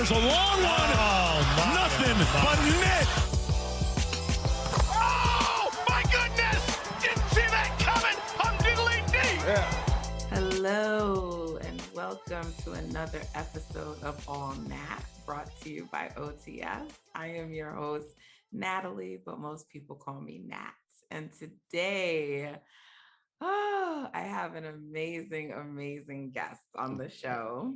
Fires a long one. Nothing but net. Oh, my goodness. Didn't see that coming. I'm diddly dee. Yeah. Hello, and welcome to another episode of All Nat, brought to you by OTS. I am your host, Natalie, but most people call me Nat. And today, I have an amazing guest on the show.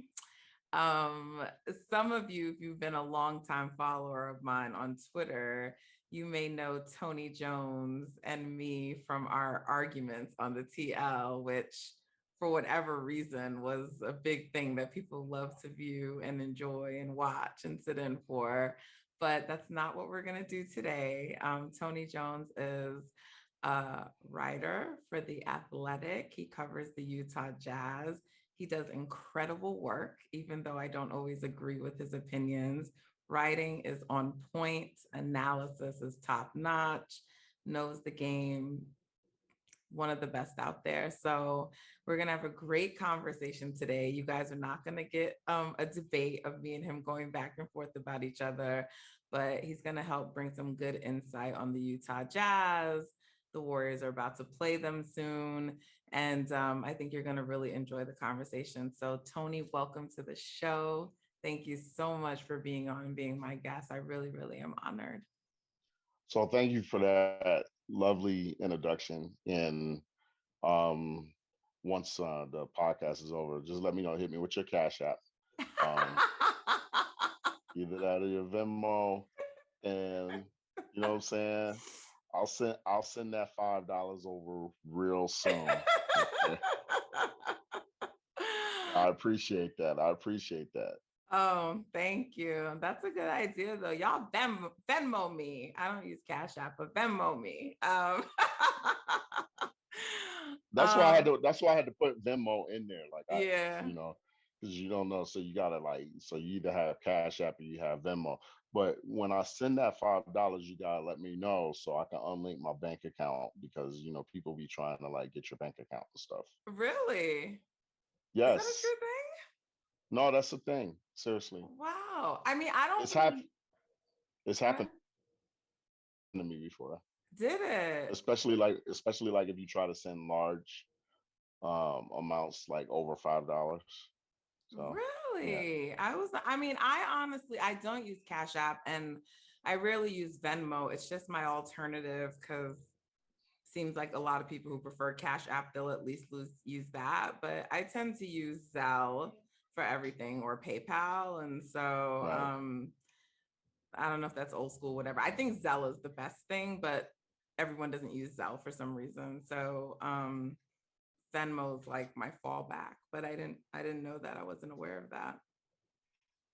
Some of you, if you've been a longtime follower of mine on Twitter, you may know Tony Jones and me from our arguments on the TL, which for whatever reason was a big thing that people love to view and enjoy and watch and sit in for. But that's not what we're going to do today. Tony Jones is a writer for The Athletic. He covers the Utah Jazz. He does incredible work, even though I don't always agree with his opinions. Writing is on point, analysis is top notch, knows the game, one of the best out there. So we're going to have a great conversation today. You guys are not going to get a debate of me and him going back and forth about each other, but he's going to help bring some good insight on the Utah Jazz. The Warriors are about to play them soon. And I think you're going to really enjoy the conversation. So Tony, welcome to the show. Thank you so much for being on and being my guest. I really am honored. So thank you for that lovely introduction. And once the podcast is over, just let me know. Hit me with your Cash App. Either that or your Venmo. And you know what I'm saying? I'll send that $5 over real soon. Okay? I appreciate that. Oh, thank you. That's a good idea, though. Y'all Venmo me. I don't use Cash App, but Venmo me. That's why I had to. That's why I had to put Venmo in there. Yeah. Because you don't know, so you gotta so you either have Cash App or you have Venmo. But when I send that $5, you gotta let me know so I can unlink my bank account because people be trying to get your bank account and stuff. Really? Yes. Is that a true thing? No, that's the thing. Seriously. Wow. I mean, I don't. It's happened to me before. Did it? Especially if you try to send large amounts like over $5. So, really? Yeah. I don't use Cash App and I rarely use Venmo. It's just my alternative because it seems like a lot of people who prefer Cash App, they'll at least use that. But I tend to use Zelle for everything or PayPal. And so right. I don't know if that's old school, whatever. I think Zelle is the best thing, but everyone doesn't use Zelle for some reason. So Venmo is like my fallback, but I didn't know that. I wasn't aware of that.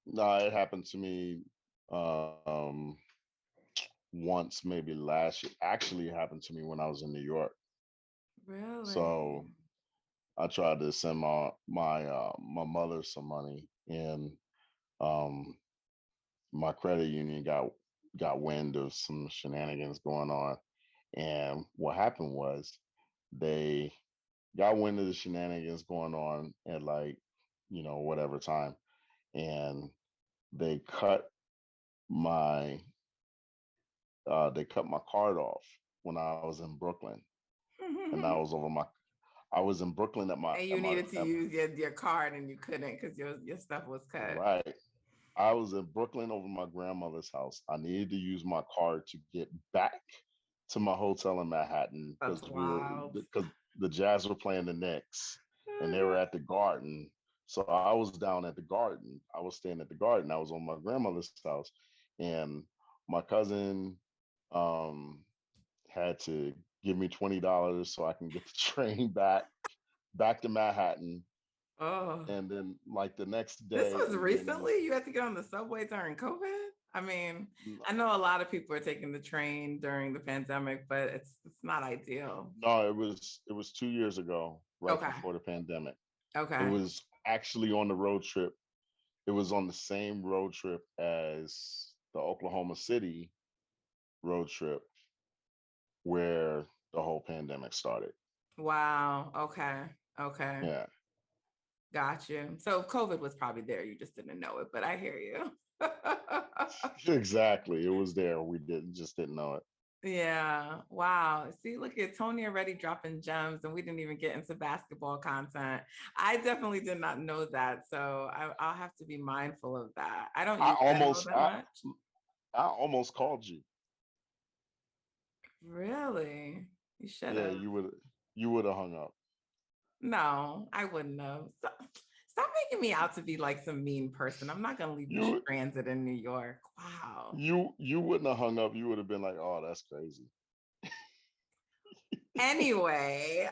No, it happened to me once, maybe last year. Actually, it happened to me when I was in New York. Really? So I tried to send my mother some money, and my credit union got wind of some shenanigans going on. And what happened was they got wind of the shenanigans going on at whatever time, and they cut my card off when I was in Brooklyn, and I was in Brooklyn at my. And you needed to use your card, and you couldn't because your stuff was cut. Right. I was in Brooklyn over my grandmother's house. I needed to use my card to get back to my hotel in Manhattan because the Jazz were playing the Knicks and they were at the Garden. So I was down at the Garden. I was staying at the Garden. I was on my grandmother's house, and my cousin had to give me $20 so I can get the train back to Manhattan. Oh. And then the next day. This was recently? You had to get on the subway during COVID? I mean, I know a lot of people are taking the train during the pandemic, but it's not ideal. No, it was 2 years ago, right before the pandemic. Okay. It was actually on the road trip. It was on the same road trip as the Oklahoma City road trip where the whole pandemic started. Wow. Okay. Yeah. Got you. So COVID was probably there. You just didn't know it, but I hear you. Exactly. It was there. We just didn't know it. Yeah. Wow. See, look at Tony already dropping gems, and we didn't even get into basketball content. I definitely did not know that. So I'll have to be mindful of that. I don't I use Venmo almost that I much. I almost called you. Really? You should Yeah, have. you would have hung up. No, I wouldn't have. Stop making me out to be like some mean person. I'm not going to leave you You stranded in New York. Wow. you wouldn't have hung up. You would have been like, "Oh, that's crazy." Anyway,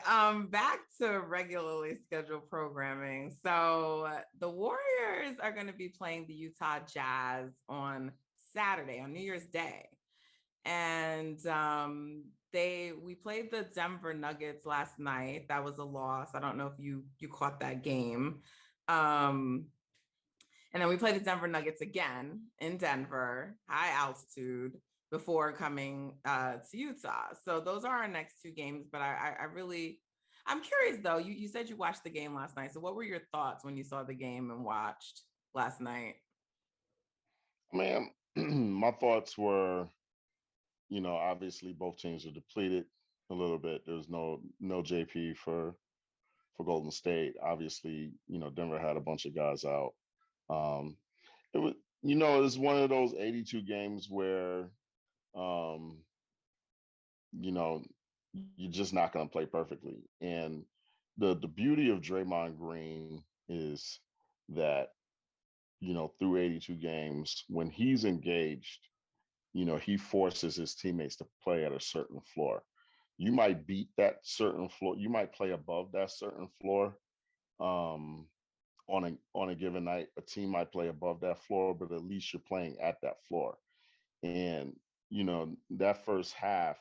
back to regularly scheduled programming. So the Warriors are going to be playing the Utah Jazz on Saturday, on New Year's Day. And we played the Denver Nuggets last night. That was a loss. I don't know if you caught that game. Um, and then we played the Denver Nuggets again in Denver, high altitude, before coming to Utah. So those are our next two games. But I'm curious though. You said you watched the game last night. So what were your thoughts when you saw the game and watched last night? Man, my thoughts were, obviously both teams are depleted a little bit. There's no JP for Golden State. Obviously, Denver had a bunch of guys out. Um, it was, it was one of those 82 games where, um, you know, you're just not going to play perfectly. And the beauty of Draymond Green is that, through 82 games, when he's engaged, he forces his teammates to play at a certain floor. You might beat that certain floor. You might play above that certain floor. Um, on a given night, a team might play above that floor, but at least you're playing at that floor. And that first half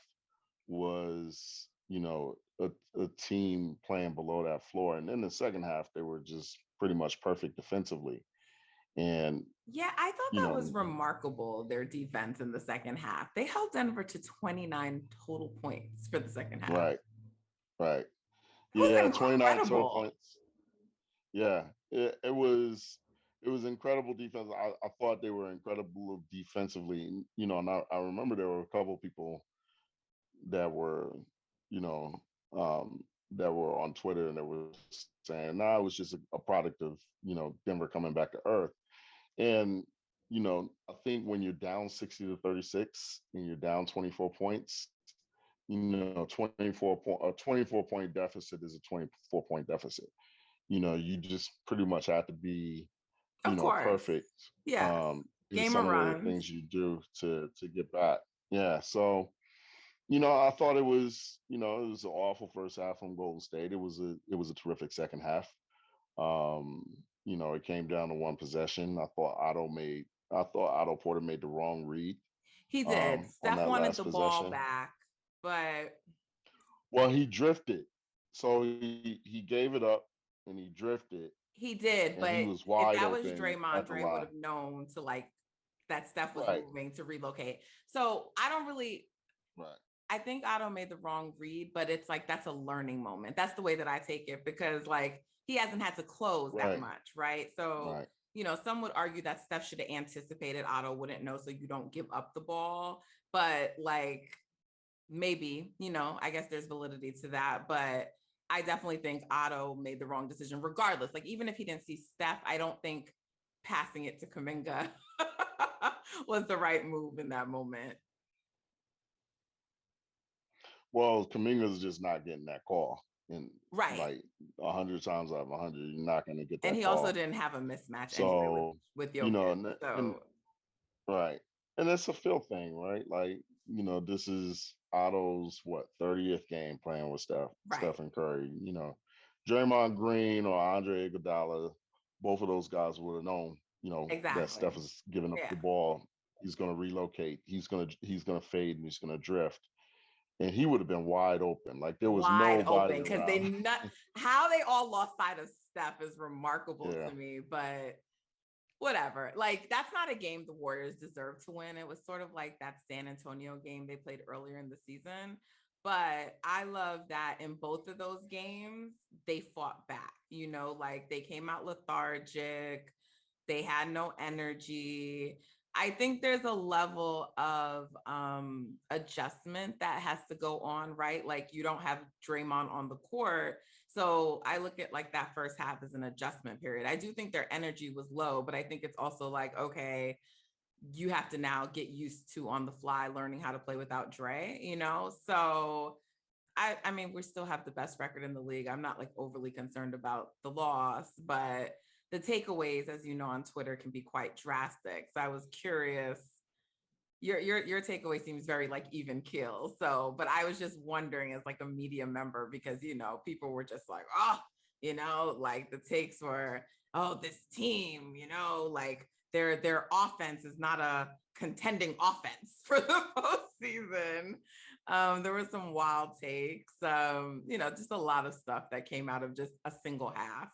was a team playing below that floor, and then the second half they were just pretty much perfect defensively. And Yeah, I thought you that was know, remarkable, their defense in the second half. They held Denver to 29 total points for the second half. right, right, It was yeah, 29 total incredible. points. Yeah, it was incredible defense. I thought they were incredible defensively. And I remember there were a couple people that were, you know, that were on Twitter and they were saying, "Nah, it was just a product of Denver coming back to earth." And I think when you're down 60-36 and you're down 24 points, 24-point deficit is a 24-point deficit. You just pretty much have to be, Of course. perfect Yes. in Game of some of the runs. things you do to get back. Yeah. So, I thought it was an awful first half from Golden State. It was a terrific second half. Um, it came down to one possession. I thought Otto Porter made the wrong read He did. on Steph that wanted last the ball possession. back, but Well, he drifted. So he gave it up and he drifted he did. and he But was if wide that was open Draymond, at the Dre would line. have known to like that Steph was Right. moving to relocate. So I don't really Right. I think Otto made the wrong read, but it's like that's a learning moment. That's the way that I take it because like he hasn't had to close that Right. much, right? So, Right. some would argue that Steph should have anticipated Otto wouldn't know, so you don't give up the ball. But like maybe, I guess there's validity to that. But I definitely think Otto made the wrong decision, regardless. Like even if he didn't see Steph, I don't think passing it to Kaminga was the right move in that moment. Well, Kaminga's just not getting that call. And Right. like 100 times out of 100, you're not going to get And that he also call. didn't have a mismatch anyway So, with you know, Jokic. and So right. And that's a feel thing, right? Like, this is Otto's 30th game playing with right. Stephen Curry. Draymond Green or Andre Iguodala, both of those guys would have known, that Exactly. Steph is giving up Yeah. the ball. He's gonna relocate, he's gonna fade and he's gonna drift. And he would have been wide open. Like there was Wide nobody open because around. how they all lost sight of Steph is remarkable Yeah. to me, but whatever. Like that's not a game the Warriors deserve to win. It was sort of like that San Antonio game they played earlier in the season. But I love that in both of those games, they fought back, like they came out lethargic. They had no energy. I think there's a level of adjustment that has to go on, right? Like you don't have Draymond on the court. So I look at like that first half as an adjustment period. I do think their energy was low, but I think it's also like, okay, you have to now get used to on the fly learning how to play without Dre, you know? So I mean, we still have the best record in the league. I'm not like overly concerned about the loss, but the takeaways, as you know, on Twitter can be quite drastic. So I was curious. Your takeaway seems very like even keel. So, but I was just wondering as like a media member because you know people were just like, oh, you know, like the takes were, oh, this team, you know, like their offense is not a contending offense for the postseason. There were some wild takes, you know, just a lot of stuff that came out of just a single half.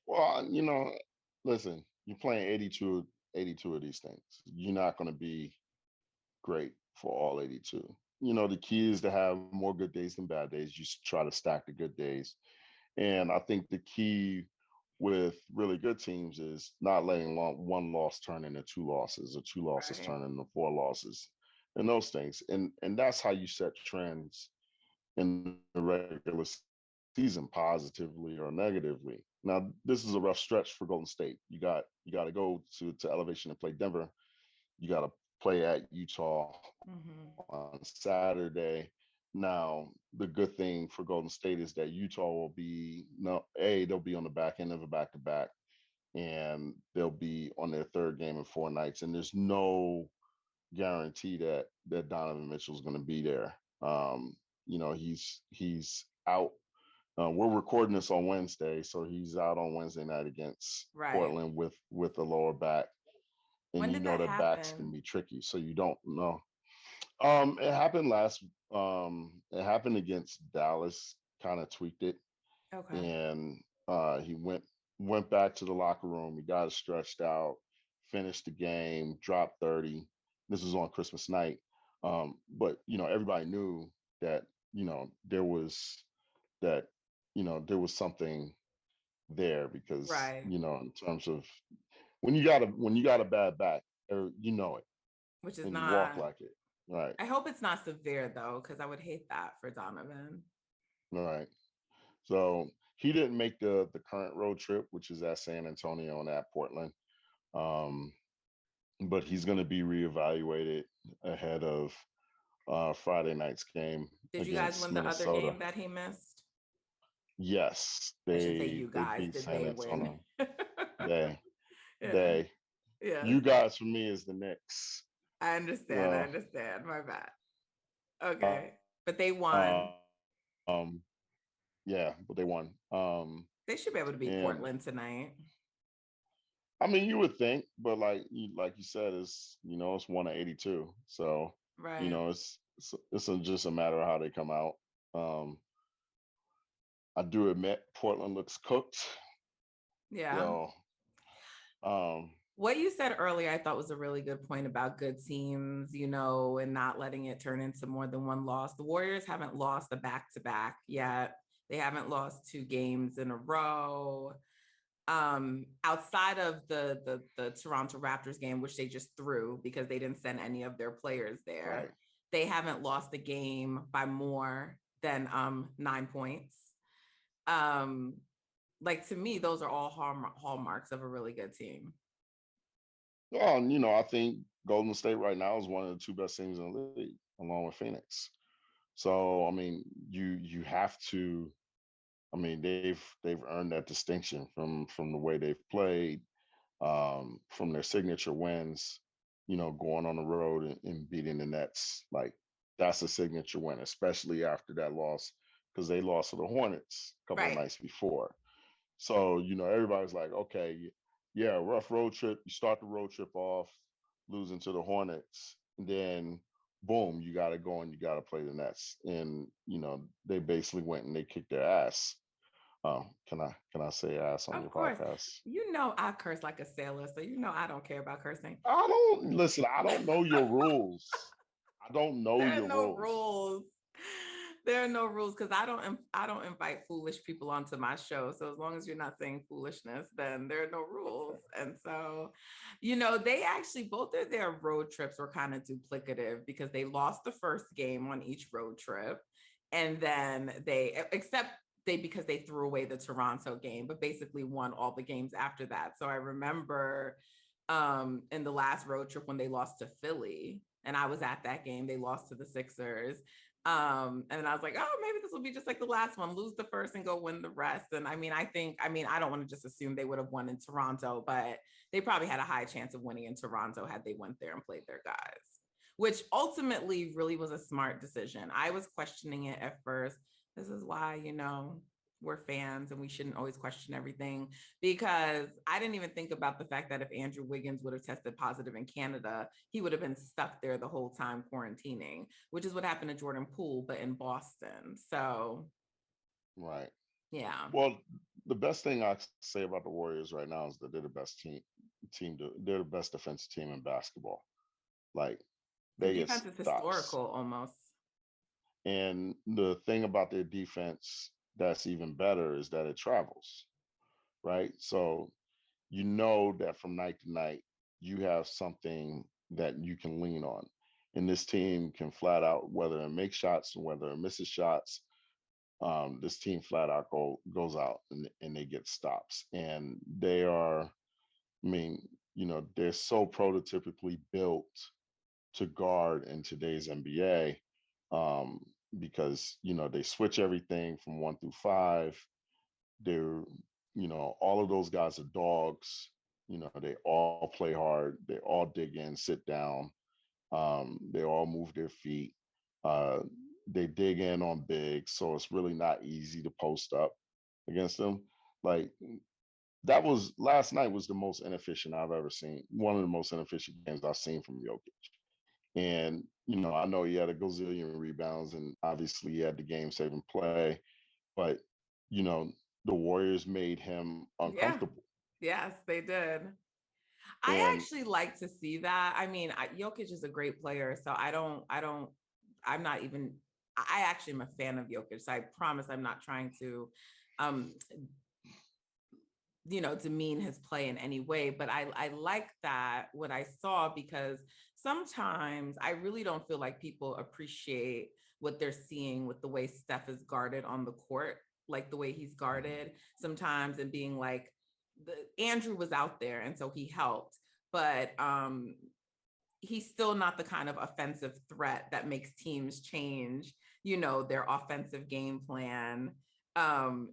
Well, listen, you're playing 82 of these things. You're not going to be great for all 82. The key is to have more good days than bad days. You try to stack the good days. And I think the key with really good teams is not letting one loss turn into two losses or two losses Right. turn into four losses and those things. And that's how you set trends in the regular season, positively or negatively. Now, this is a rough stretch for Golden State. You got to go to elevation and play Denver. You got to play at Utah Mm-hmm. on Saturday. Now, the good thing for Golden State is that Utah will be they'll be on the back end of a back to back, and they'll be on their third game in 4 nights. And there's no guarantee that Donovan Mitchell's going to be there. He's out. We're recording this on Wednesday, so he's out on Wednesday night against Right. Portland with a lower back, and When did that that backs can happen? be tricky. So you don't know. It happened it happened against Dallas, kind of tweaked it, Okay. and he went back to the locker room. He got it stretched out, finished the game, dropped 30. This was on Christmas night. But everybody knew that, there was that, there was something there because, Right. in terms of when you got a bad back, you know it Which is and you walk not, like it. Right. I hope it's not severe though, because I would hate that for Donovan. Right. So he didn't make the current road trip, which is at San Antonio and at Portland. Um, but he's going to be reevaluated ahead of Friday night's game Did you guys against win the other Minnesota. game that he missed? Yes, I should say they you they guys. beat Did San they win? Antonio. They Yeah. they Yes. you guys for me is the Knicks. I understand. I Uh, understand. My bad. uh, Okay. But they won. um, yeah, but they won. They should be able to beat And Portland tonight. I mean, you would think, but like you said, it's 1 to 82. So Right. just a matter of how they come out. Um, I do admit Portland looks cooked. Yeah. So um, What you said earlier, I thought was a really good point about good teams, you know, and not letting it turn into more than one loss. The Warriors haven't lost a back to back yet. They haven't lost 2 games in a row. Outside of the Toronto Raptors game, which they just threw because they didn't send any of their players there, right. they haven't lost a game by more than 9 points. Um, like to me, those are all hallmarks of a really good team. Well, I think Golden State right now is one of the two best teams in the league, along with Phoenix. So I mean, you have to. I mean, they've earned that distinction from the way they've played, from their signature wins. Going on the road and beating the Nets, like that's a signature win, especially after that loss because they lost to the Hornets a couple of Right. nights before. So everybody's like, okay, yeah, rough road trip. You start the road trip off losing to the Hornets, and then boom, you got to go and you got to play the Nets, and they basically went and they kicked their ass. Can I say ass on Of your course. podcast? You know I curse like a sailor, so you know I don't care about cursing. I don't listen. I don't know your rules. I don't know There are your no rules. rules. There are no rules because I don't invite foolish people onto my show. So as long as you're not saying foolishness, then there are no rules. And so, they actually both of their road trips were kind of duplicative because they lost the first game on each road trip. And then because they threw away the Toronto game, but basically won all the games after that. So I remember in the last road trip when they lost to Philly, and I was at that game, they lost to the Sixers. And I was like, oh, maybe this will be just like the last one, lose the first and go win the rest. And I don't want to just assume they would have won in Toronto, but they probably had a high chance of winning in Toronto had they went there and played their guys, which ultimately really was a smart decision. I was questioning it at first. This is why, we're fans and we shouldn't always question everything, because I didn't even think about the fact that if Andrew Wiggins would have tested positive in Canada, he would have been stuck there the whole time quarantining, which is what happened to Jordan Poole, but in Boston. So, Right. yeah. Well, the best thing I say about the Warriors right now is that they're the best they're the best defensive team in basketball. Like, Their they get defense is stops. historical almost. And the thing about their defense that's even better is that it travels, right? So you know that from night to night, you have something that you can lean on. And this team can flat out, whether it makes shots and whether it misses shots, this team flat out goes out and they get stops. And they are, I mean, they're so prototypically built to guard in today's NBA, um, because they switch everything from 1 through 5. They're, all of those guys are dogs. They all play hard. They all dig in, sit down. They all move their feet. Uh, they dig in on big, so it's really not easy to post up against them. Like, that was last night was the most inefficient I've ever seen. One of the most inefficient games I've seen from Jokic. And, I know he had a gazillion rebounds and obviously he had the game saving play, but, you know, the Warriors made him Yeah. uncomfortable. Yes, they did. I And actually like to see that. I mean, Jokic is a great player, so I'm not even, I actually am a fan of Jokic. So I promise I'm not trying to, um, demean his play in any way, but I like that what I saw, because sometimes I really don't feel like people appreciate what they're seeing with the way Steph is guarded on the court, like the way he's guarded sometimes, and being like, Andrew was out there and so he helped, but he's still not the kind of offensive threat that makes teams change, their offensive game plan,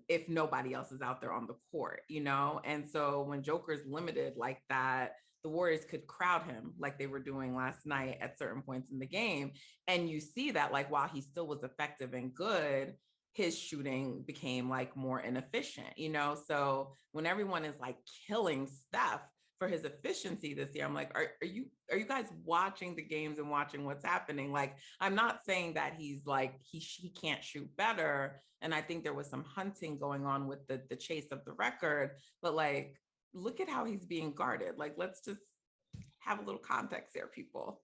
if nobody else is out there on the court, And so when Joker's limited like that, the Warriors could crowd him like they were doing last night at certain points in the game. And you see that, like, while he still was effective and good, his shooting became like more inefficient, So when everyone is like killing Steph for his efficiency this year, I'm like, are you guys watching the games and watching what's happening? Like, I'm not saying that he's like he can't shoot better, and I think there was some hunting going on with the chase of the record, but like, look at how he's being guarded. Like, let's just have a little context there, people.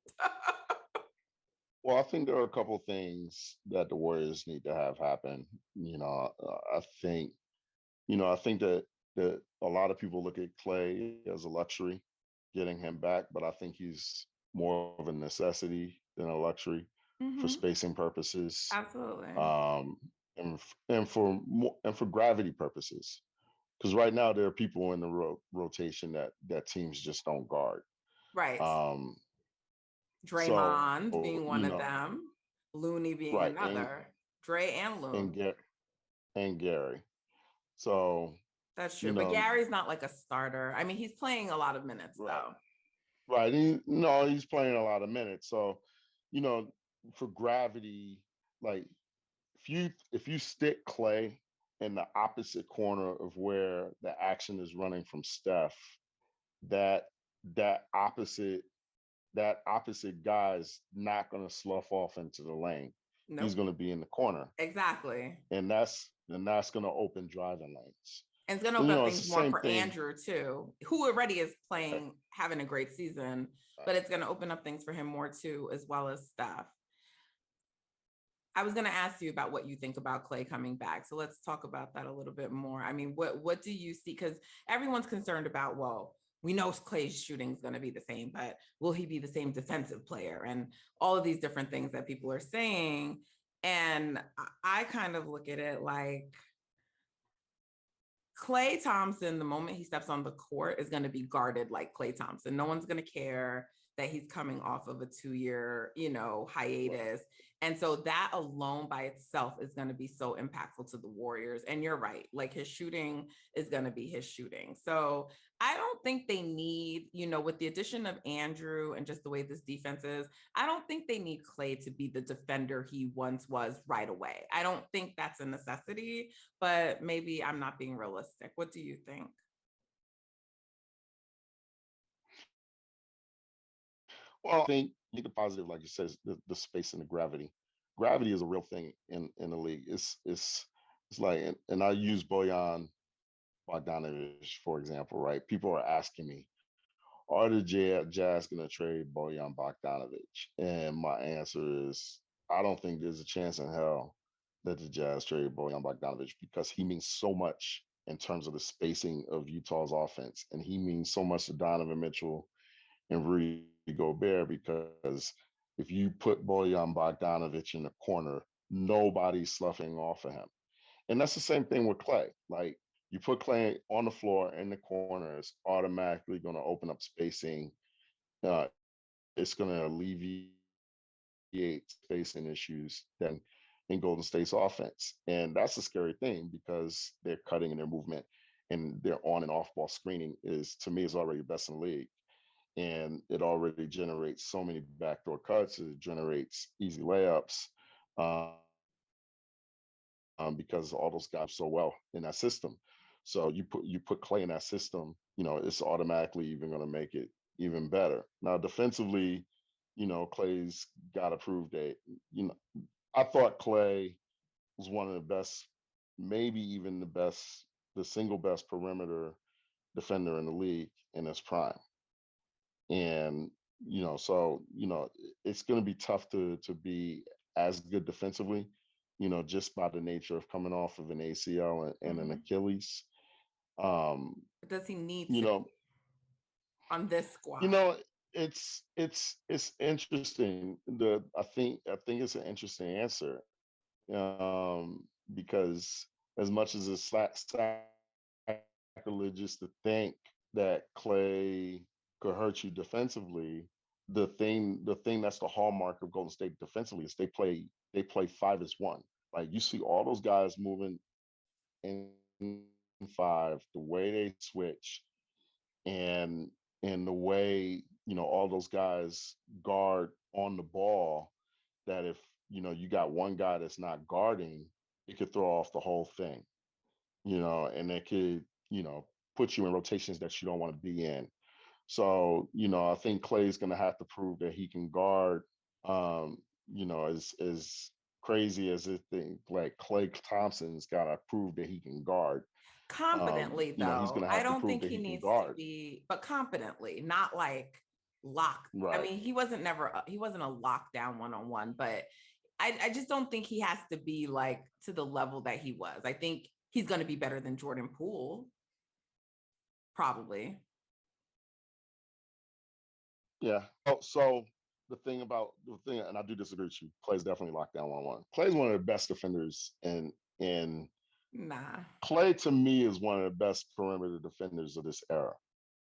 well, I think there are a couple of things that the Warriors need to have happen. I think, I think that a lot of people look at Clay as a luxury, getting him back, but I think he's more of a necessity than a luxury for spacing purposes, Absolutely. And for gravity purposes. Because right now there are people in the rotation that teams just don't guard. Right. Um, Draymond so being one of them, Looney being right, another, Dre and Loon. And Gary. So that's true, but Gary's not like a starter. I mean, he's playing a lot of minutes though. Right. He's playing a lot of minutes. So, for gravity, like, if you stick Clay in the opposite corner of where the action is running from Steph, that that opposite that opposite guy is not going to slough off into the lane. Nope. He's going to be in the corner. Exactly. And that's going to open driving lanes. And it's going to open up things more for Andrew too, who already is playing, having a great season, but it's going to open up things for him more too, as well as Steph. I was going to ask you about what you think about Clay coming back. So let's talk about that a little bit more. I mean, what do you see? Because everyone's concerned about, well, we know Clay's shooting is going to be the same, but will he be the same defensive player? And all of these different things that people are saying. And I kind of look at it like Klay Thompson, the moment he steps on the court, is going to be guarded like Klay Thompson. No one's going to care that he's coming off of a 2-year, hiatus. And so that alone by itself is going to be so impactful to the Warriors. And you're right, like his shooting is going to be his shooting. So I don't think they need, with the addition of Andrew and just the way this defense is, I don't think they need Klay to be the defender he once was right away. I don't think that's a necessity, but maybe I'm not being realistic. What do you think? Well, I think the positive, like you said, is the space and the gravity. Gravity is a real thing in the league. It's like, and I use Bojan Bogdanovic, for example, right? People are asking me, are the Jazz going to trade Bojan Bogdanovic? And my answer is, I don't think there's a chance in hell that the Jazz trade Bojan Bogdanovic because he means so much in terms of the spacing of Utah's offense. And he means so much to Donovan Mitchell and Rudy Gobert because if you put Bojan Bogdanovic in the corner, nobody's sloughing off of him. And that's the same thing with Klay. Like you put Klay on the floor in the corner, it's automatically going to open up spacing. It's going to alleviate spacing issues then in Golden State's offense. And that's a scary thing because their cutting and their movement and their on and off ball screening is, to me, is already the best in the league. And it already generates so many backdoor cuts. It generates easy layups because all those guys so well in that system. So you put Klay in that system, it's automatically even going to make it even better. Now defensively, Klay's got to prove that. I thought Klay was one of the best, maybe even the single best perimeter defender in the league in his prime. And so it's going to be tough to be as good defensively, just by the nature of coming off of an ACL and an Achilles. Does he need to on this squad? It's interesting. I think it's an interesting answer because as much as it's sacrilegious to think that Klay could hurt you defensively, the thing that's the hallmark of Golden State defensively is they play 5-as-1. Like you see all those guys moving in 5, the way they switch, and the way all those guys guard on the ball. That if you got one guy that's not guarding, it could throw off the whole thing. And it could put you in rotations that you don't want to be in. So, I think Klay's going to have to prove that he can guard, as crazy as it think, like Klay Thompson's got to prove that he can guard. Competently, though. He's going to have I don't to prove think that he he needs can guard. to be, but competently, not like locked. Right. I mean, he wasn't a lockdown one-on-one, but I just don't think he has to be like to the level that he was. I think he's going to be better than Jordan Poole. Probably. Yeah. Oh, so the thing, and I do disagree with you, Klay's definitely locked down 1-1. Klay's one of the best defenders in Nah. Klay to me is one of the best perimeter defenders of this era.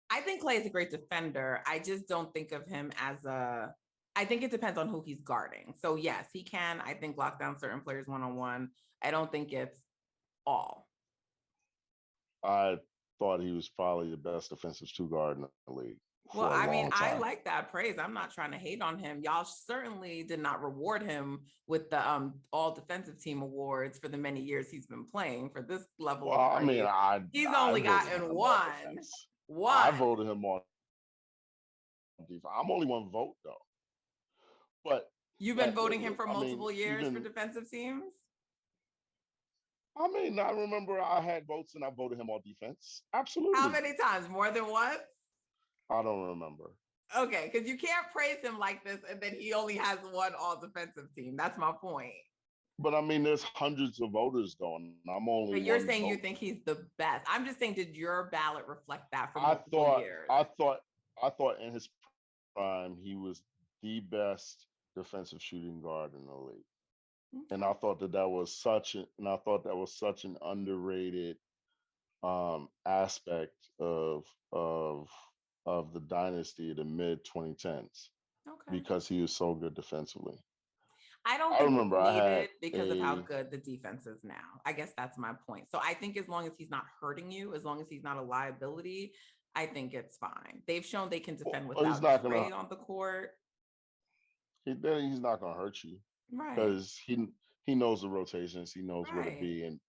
I think Klay is a great defender. I just don't think of him as I think it depends on who he's guarding. So yes, he can, I think, lock down certain players 1-on-1. I don't think it's all. I thought he was probably the best defensive 2-guard in the league. Well, I mean, I like that praise. I'm not trying to hate on him. Y'all certainly did not reward him with the all defensive team awards for the many years he's been playing for this level of praise. I mean, he's only gotten one. I voted him on defense. I'm only one vote though. But you've been voting him for multiple years for defensive teams? I mean, I remember I had votes and I voted him on defense. Absolutely. How many times? More than once? I don't remember. Okay, because you can't praise him like this and then he only has one all defensive team. That's my point. but I mean, there's hundreds of voters going. I'm only But you're one saying you vote. think he's the best. I'm just saying, did your ballot reflect that for I multiple thought, years? I thought, I thought in his prime he was the best defensive shooting guard in the league, and Okay. I thought that that was such an underrated aspect of of the dynasty of the mid 2010s Okay. because he was so good defensively. I don't I think we remember I need had it because of how a good the defense is now. I guess that's my point. So I think as long as he's not hurting you, as long as he's not a liability, I think it's fine. They've shown they can defend well, he's without not gonna Dre on the court. he's not gonna hurt you Right. because he knows the rotations, he knows where to Right. be,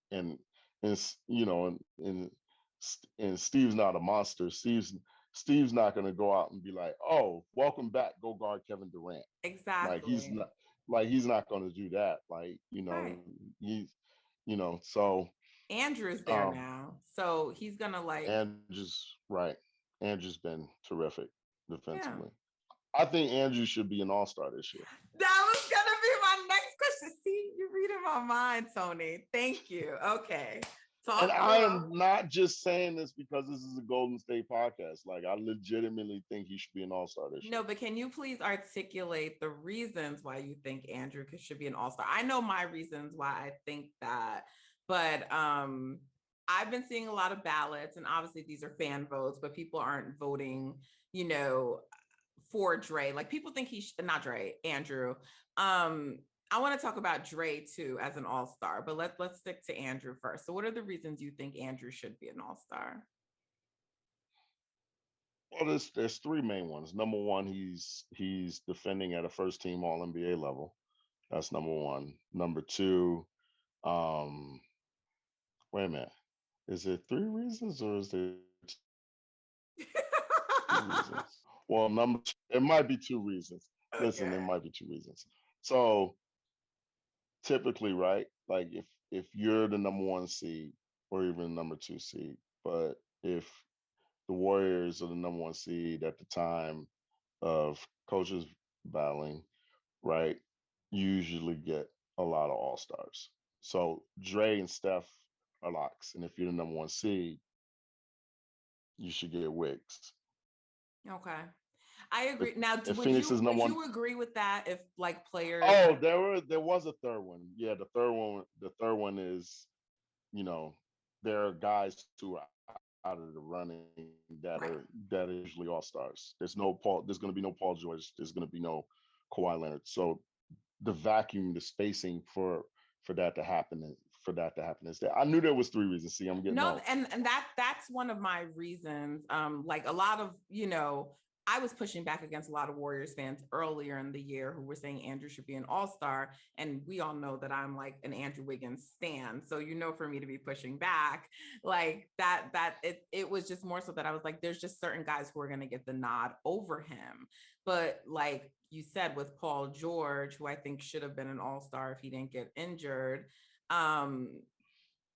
you know, and Steve's not a monster. Steve's not gonna go out and be like, oh, welcome back, go guard Kevin Durant. Like Exactly. he's not gonna do that. Like, Right. he's so Andrew's there um now. So he's gonna like, Andrew's right. Andrew's been terrific yeah. defensively. I think Andrew should be an all-star this year. That was gonna be my next question. See, you're reading my mind, Tony. Thank you. Okay. And Talk I through. am not just saying this because this is a Golden State podcast. Like, I legitimately think he should be an all-star this year. No, but can you please articulate the reasons why you think Andrew should be an all-star? I know my reasons why I think that, but I've been seeing a lot of ballots, and obviously these are fan votes, but people aren't voting, you know, for Dre. Like people think not Dre, Andrew. I want to talk about Dre too as an all-star, but let's stick to Andrew first. So what are the reasons you think Andrew should be an all-star? Well, there's three main ones. Number one, he's defending at a first team All NBA level. That's number one. Number two, um, wait a minute. Is it three reasons or is there two reasons? Well, it might be two reasons. Listen, it Okay. might be two reasons. So typically, right? Like if you're the number one seed or even number two seed, but if the Warriors are the number one seed at the time of coaches battling, right? You usually get a lot of all stars. So Dre and Steph are locks, and if you're the number one seed, you should get Wicks. Okay. I If agree. Now, if Phoenix is would number one, you agree with that if like players oh, there was a third one. Yeah, the third one is, you know, there are guys who are out of the running that right. are that are usually all stars. There's going to be no Paul George. There's going to be no Kawhi Leonard. So the vacuum, the spacing for that to happen, is there. I knew there was three reasons. See, I'm getting No, old. and that's one of my reasons. Like a lot of, I was pushing back against a lot of Warriors fans earlier in the year who were saying Andrew should be an all-star. And we all know that I'm like an Andrew Wiggins stan. So, for me to be pushing back like it was just more so that I was like, there's just certain guys who are going to get the nod over him. But like you said, with Paul George, who I think should have been an all-star if he didn't get injured. And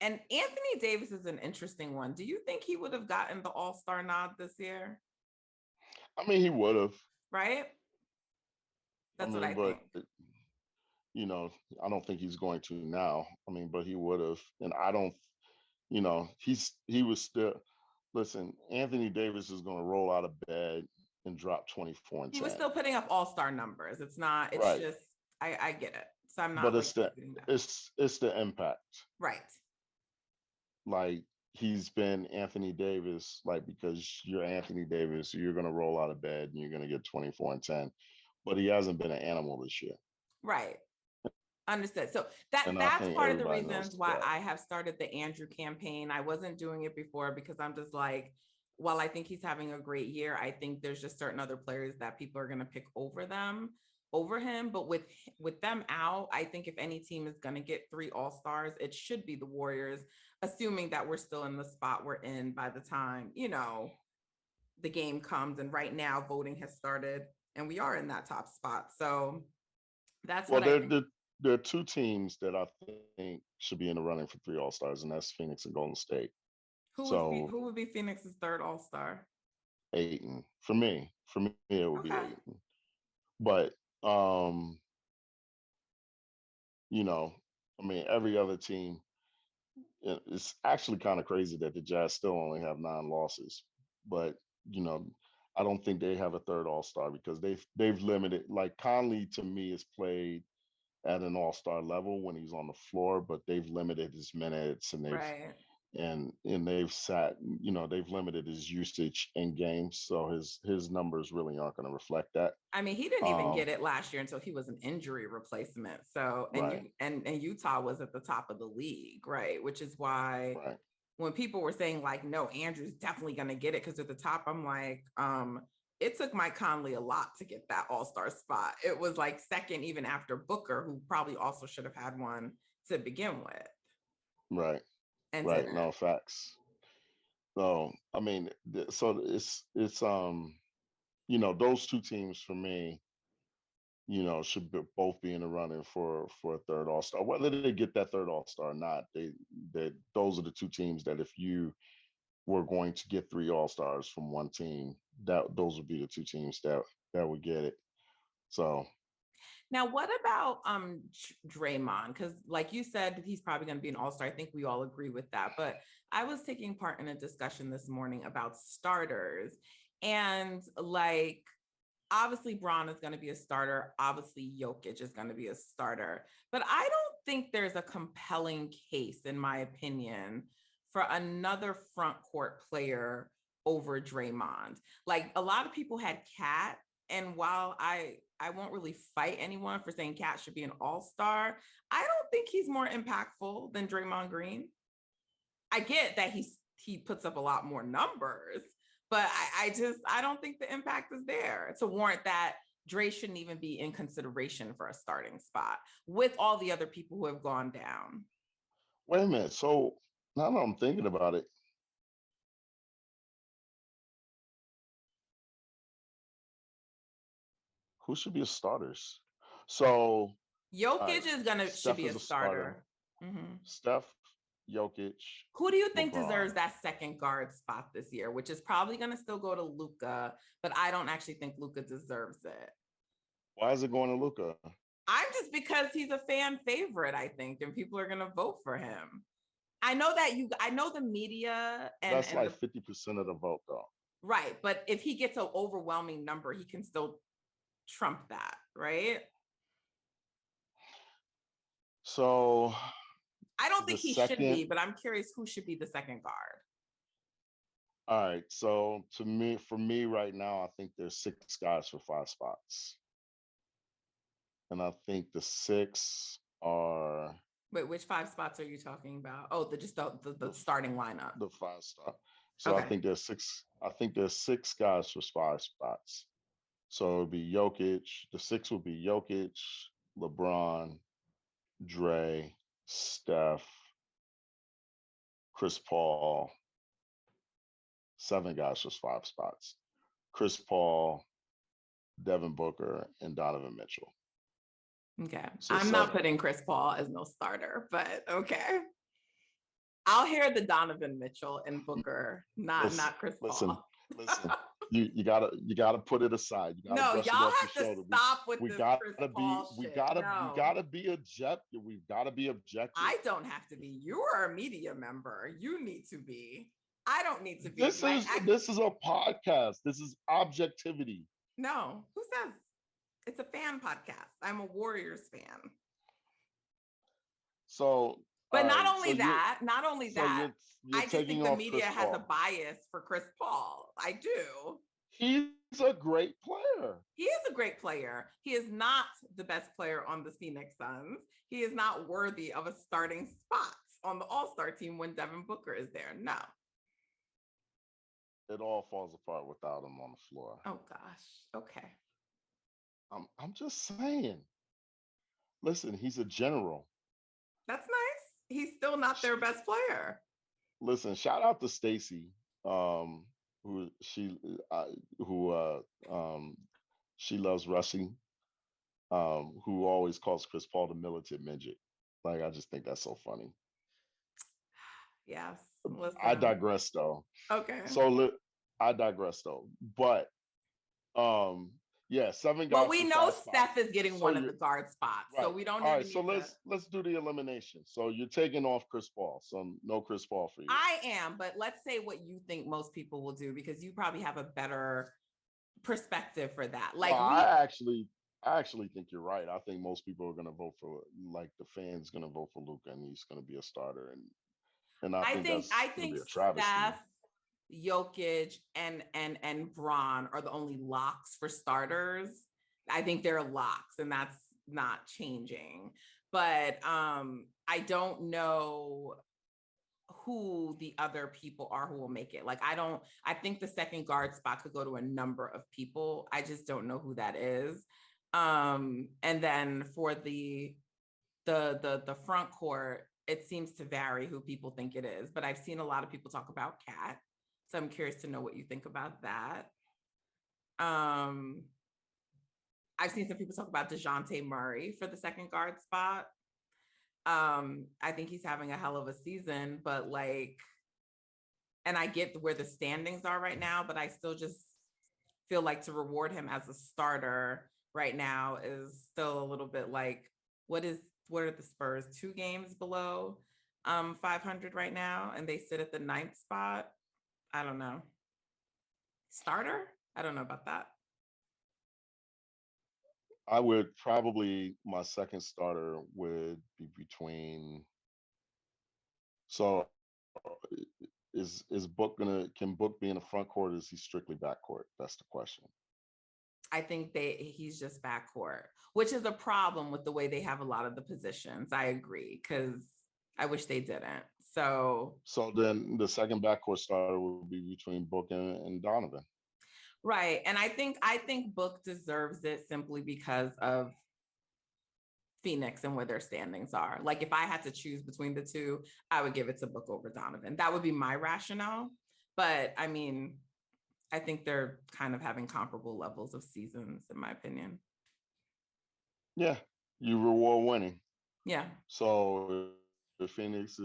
Anthony Davis is an interesting one. Do you think he would have gotten the all-star nod this year? I mean, he would have. Right? I That's what mean, I but think. you know, I don't think he's going to now. I mean, but he would have, and I don't. He was still. Listen, Anthony Davis is going to roll out of bed and drop 24 and He was 10. still putting up all-star numbers. It's Right. just I get it. So I'm But not like disputing that. it's the impact. Right. Like he's been Anthony Davis, like because you're Anthony Davis, you're gonna roll out of bed and you're gonna get 24 and 10. But he hasn't been an animal this year. Right. Understood. So And I that's think part of the everybody knows reasons why that. I have started the Andrew campaign. I wasn't doing it before because I'm just like, while I think he's having a great year, I think there's just certain other players that people are going to pick over him. But with them out, I think if any team is going to get 3 all-stars, it should be the Warriors, assuming that we're still in the spot we're in by the time, the game comes. And right now voting has started and we are in that top spot. So that's Well, what I think. there are two teams that I think should be in the running for 3 All-Stars, and that's Phoenix and Golden State. So Who would be Phoenix's third all-star? Aiton. For me, it would be Okay. Aiton. But you know, I mean, every other team. It's actually kind of crazy that the Jazz still only have 9 losses, but you know, I don't think they have a third All Star because they've limited. Like Conley to me is played at an All Star level when he's on the floor, but they've limited his minutes and Right. they've sat, they've limited his usage in games, so his numbers really aren't going to reflect that. I mean, he didn't even Um, get it last year until he was an injury replacement. So, and right, Utah was at the top of the league, right? Which is why right. when people were saying like, no, Andrew's definitely going to get it because at the top, I'm like, it took Mike Conley a lot to get that All-Star spot. It was like second even after Booker, who probably also should have had one to begin with. Right. And Right. didn't. No facts. So I mean, so it's those two teams for me, should both be in the running for a third All Star. Whether they get that third All Star or not, those are the two teams that if you were going to get 3 All Stars from one team, that those would be the two teams that would get it. So Now, what about Draymond? Because, like you said, he's probably going to be an all-star. I think we all agree with that. But I was taking part in a discussion this morning about starters, and like obviously Braun is going to be a starter. Obviously, Jokic is going to be a starter. But I don't think there's a compelling case, in my opinion, for another front court player over Draymond. Like a lot of people had Cat, and while I won't really fight anyone for saying Cat should be an all-star, I don't think he's more impactful than Draymond Green. I get that he puts up a lot more numbers, but I don't think the impact is there to warrant that Dre shouldn't even be in consideration for a starting spot with all the other people who have gone down. wait a minute. So now that I'm thinking about it, who should be a starters? So all right, Jokic should Steph be a is a starter. starter. Mhm. Steph, Jokic, Who do you think LeBron. deserves that second guard spot this year? Which is probably going to still go to Luka, but I don't actually think Luka deserves it. Why is it going to Luka? I'm just because he's a fan favorite, I think, and people are going to vote for him. I know the media That's and like the 50% of the vote, though. right, but if he gets an overwhelming number, he can still trump that, right? So I don't the think he should second, be, but I'm curious who should be the second guard. all right. So for me right now, I think there's 6 guys for 5 spots, and I think the 6 are Wait, which 5 spots are you talking about? Oh, just the the starting lineup. the 5 star. So I Okay. think there's 6. I think there's 6 guys for 5 spots. So it'd be Jokic. The 6 would be Jokic, LeBron, Dre, Steph, Chris Paul. 7 guys for 5 spots. Chris Paul, Devin Booker, and Donovan Mitchell. Okay. So I'm not 7. putting Chris Paul as no starter, but okay. I'll hear the Donovan Mitchell and Booker, not Chris Listen, Paul. listen. You gotta put it aside. You gotta No, brush it y'all off your have to shoulder. stop with We this Chris gotta be Paul we shit. gotta we No, gotta be objective. We've gotta be objective. I don't have to be. You are a media member. You need to be. I don't need to be. This is a podcast. This is objectivity. No, who says it's a fan podcast? I'm a Warriors fan. So, But not right, only that, you're I just taking think the off media Chris has a Paul. bias for Chris Paul. I do. He's a great player. He is a great player. He is not the best player on the Phoenix Suns. He is not worthy of a starting spot on the All-Star team when Devin Booker is there. No. It all falls apart without him on the floor. Oh gosh. Okay. I'm just saying. Listen, he's a general. That's nice. He's still not their best player. Listen, shout out to Stacy, who she loves rushing, who always calls Chris Paul the militant midget. Like, I just think that's so funny. Yes. Listen. I digress though. Okay. So I digress though. But Yeah, 7 Well, guards we for know 5 spots. Steph is getting So one of you're the guard spots, so right. we don't All right, even so need to. let's do the elimination. So you're taking off Chris Paul. So no Chris Paul for you. I am, but let's say what you think most people will do because you probably have a better perspective for that. No, Like I actually think you're right. I think most people are going to vote for, like, the fans going to vote for Luka, and he's going to be a starter, and I think I that's going to think be a travesty. Steph, Jokic, and Braun are the only locks for starters. I think they're locks, and that's not changing. But I don't know who the other people are who will make it. Like I think the second guard spot could go to a number of people. I just don't know who that is. And then for the front court, it seems to vary who people think it is, but I've seen a lot of people talk about Cat. So I'm curious to know what you think about that. I've seen some people talk about DeJounte Murray for the second guard spot. I think he's having a hell of a season, but like, and I get where the standings are right now, but I still just feel like to reward him as a starter right now is still a little bit like, what are the Spurs 2 games below 500 right now, and they sit at the 9th spot. I don't know. Starter? I don't know about that. I would probably, my second starter would be between. So is Book can Book be in the front court? Or is he strictly backcourt? That's the question. I think he's just backcourt, which is a problem with the way they have a lot of the positions. I agree, because I wish they didn't. So then the second backcourt starter will be between Book and Donovan. Right. And I think Book deserves it simply because of Phoenix and where their standings are. Like if I had to choose between the two, I would give it to Book over Donovan. That would be my rationale. But I mean, I think they're kind of having comparable levels of seasons, in my opinion. Yeah, you reward winning. Yeah. So the Phoenix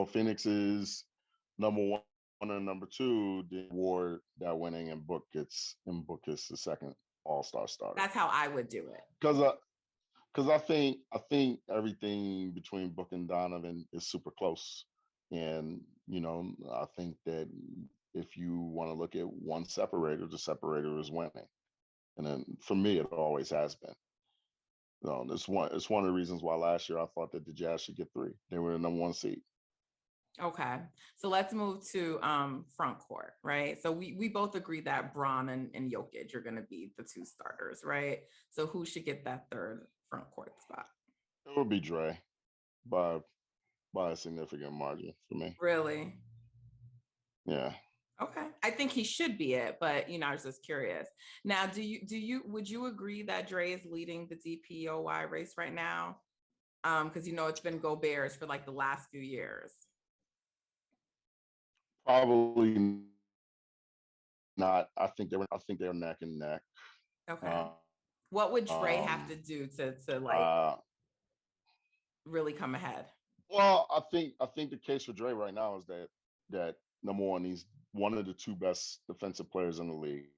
Phoenix is number 1 and number 2. The award that winning, and Book gets the second All-Star starter. That's how I would do it. Because I think everything between Book and Donovan is super close, and I think that if you want to look at one separator, the separator is winning, and then for me, it always has been. No, it's one of the reasons why last year I thought that the Jazz should get 3. They were the number 1 seed. Okay, so let's move to front court, right? So we both agree that Braun and Jokic are going to be the 2 starters, right? So who should get that third front court spot? It would be Dre by a significant margin for me. Really? Yeah. Okay, I think he should be it, but I was just curious. Now, would you agree that Dre is leading the DPOY race right now? Because it's been Gobert's for like the last few years. Probably not. I think they're neck and neck. Okay. What would Dre have to do to like really come ahead? Well, I think the case for Dre right now is that number 1, he's one of the 2 best defensive players in the league.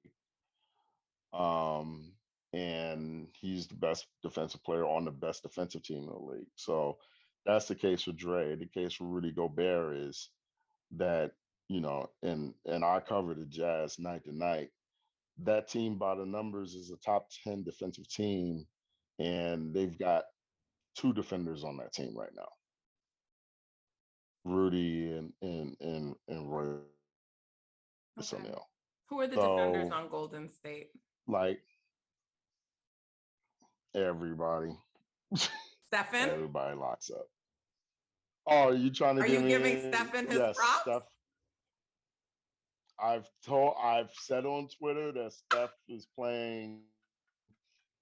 And he's the best defensive player on the best defensive team in the league. So that's the case for Dre. The case for Rudy Gobert is that, and I cover the Jazz night to night. That team, by the numbers, is a top 10 defensive team, and they've got 2 defenders on that team right now. Rudy and Roy O'Neal. Who are the defenders on Golden State? Like everybody. Stephen? Everybody locks up. Oh, are you trying to give me? Are you giving Stephen his props? Steph. I've said on Twitter that Steph is playing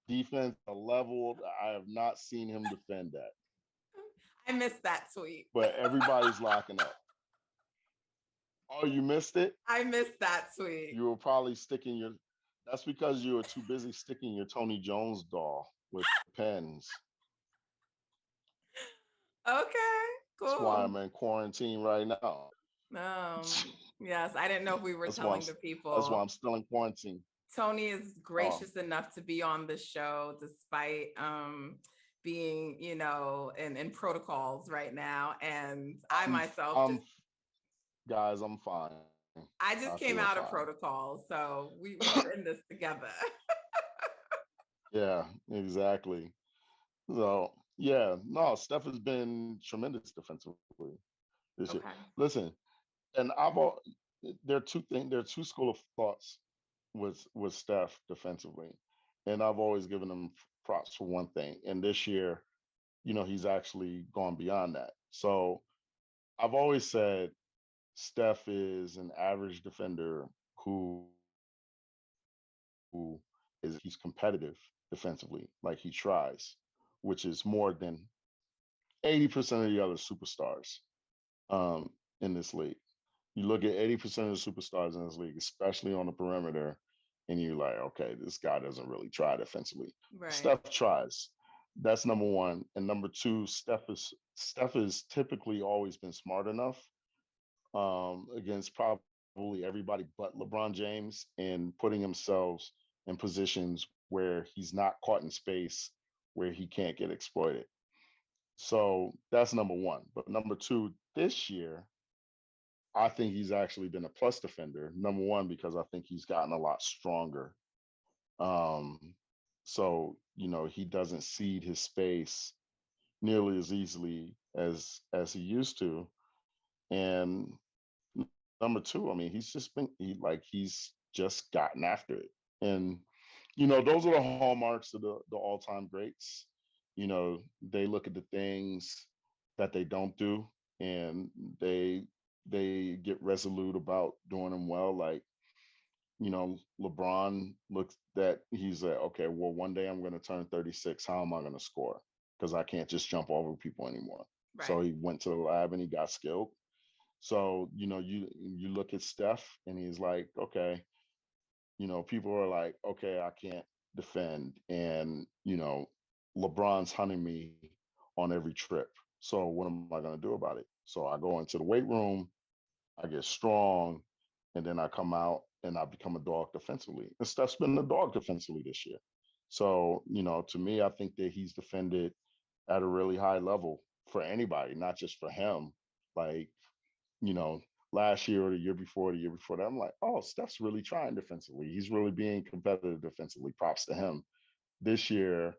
defense a level I have not seen him defend that. I missed that tweet. But everybody's locking up. Oh, you missed it? I missed that tweet. You were probably that's because you were too busy sticking your Tony Jones doll with pens. Okay, cool. That's why I'm in quarantine right now. Yes, I didn't know if we were telling the people. That's why I'm still in quarantine. Tony is Um, gracious enough to be on the show despite being, in protocols right now. And I I'm, myself I'm, guys, I'm fine. I I just came feel out of fine. protocol. So we're in this together. Yeah, exactly. So yeah, no, Steph has been tremendous defensively this year. Okay. Listen, and there are two things. There are two school of thoughts with Steph defensively, and I've always given him props for one thing. And this year, he's actually gone beyond that. So I've always said Steph is an average defender who he's competitive defensively, like he tries, which is more than 80% of the other superstars um, in this league. You look at 80% of the superstars in this league, especially on the perimeter, and you're like, okay, this guy doesn't really try defensively. Right. Steph tries. That's number one. And number two, Steph has typically always been smart enough against probably everybody but LeBron James and putting himself in positions where he's not caught in space where he can't get exploited. So that's number one. But number two, this year, I think he's actually been a plus defender. Number one, because I think he's gotten a lot stronger. Um, so he doesn't cede his space nearly as easily as he used to. And number two, I mean, he's just gotten after it. And those are the hallmarks of the all-time greats. They look at the things that they don't do, and they get resolute about doing them well. Like, LeBron looks that he's like, okay, well, one day I'm going to turn 36. How am I going to score? Because I can't just jump over people anymore. So Right. he went to the lab and he got skilled. So, you look at Steph and he's like, okay, people are like, okay, I can't defend. And, LeBron's hunting me on every trip. So what am I going to do about it? So I go into the weight room, I get strong, and then I come out and I become a dog defensively. And Steph's been a dog defensively this year. So, to me, I think that he's defended at a really high level for anybody, not just for him. Like, you know, last year or the year before that, I'm like, oh, Steph's really trying defensively. He's really being competitive defensively. Props to him. This year,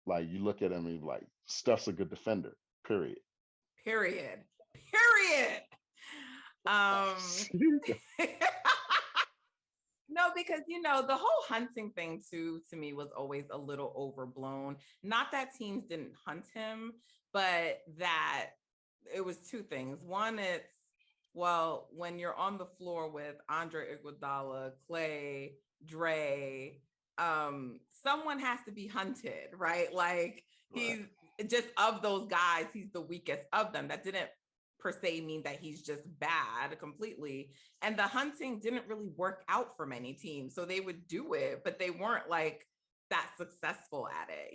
like you look at him and you're like, Steph's a good defender, period. Period. Period. Um No, because the whole hunting thing too, to me, was always a little overblown. Not that teams didn't hunt him, but that it was two things. One, it's well, when you're on the floor with Andre Iguodala, Clay, Dre, someone has to be hunted, right? Like Right. he's just of those guys, he's the weakest of them. That didn't per se mean that he's just bad completely. And the hunting didn't really work out for many teams. So they would do it, but they weren't like that successful at it,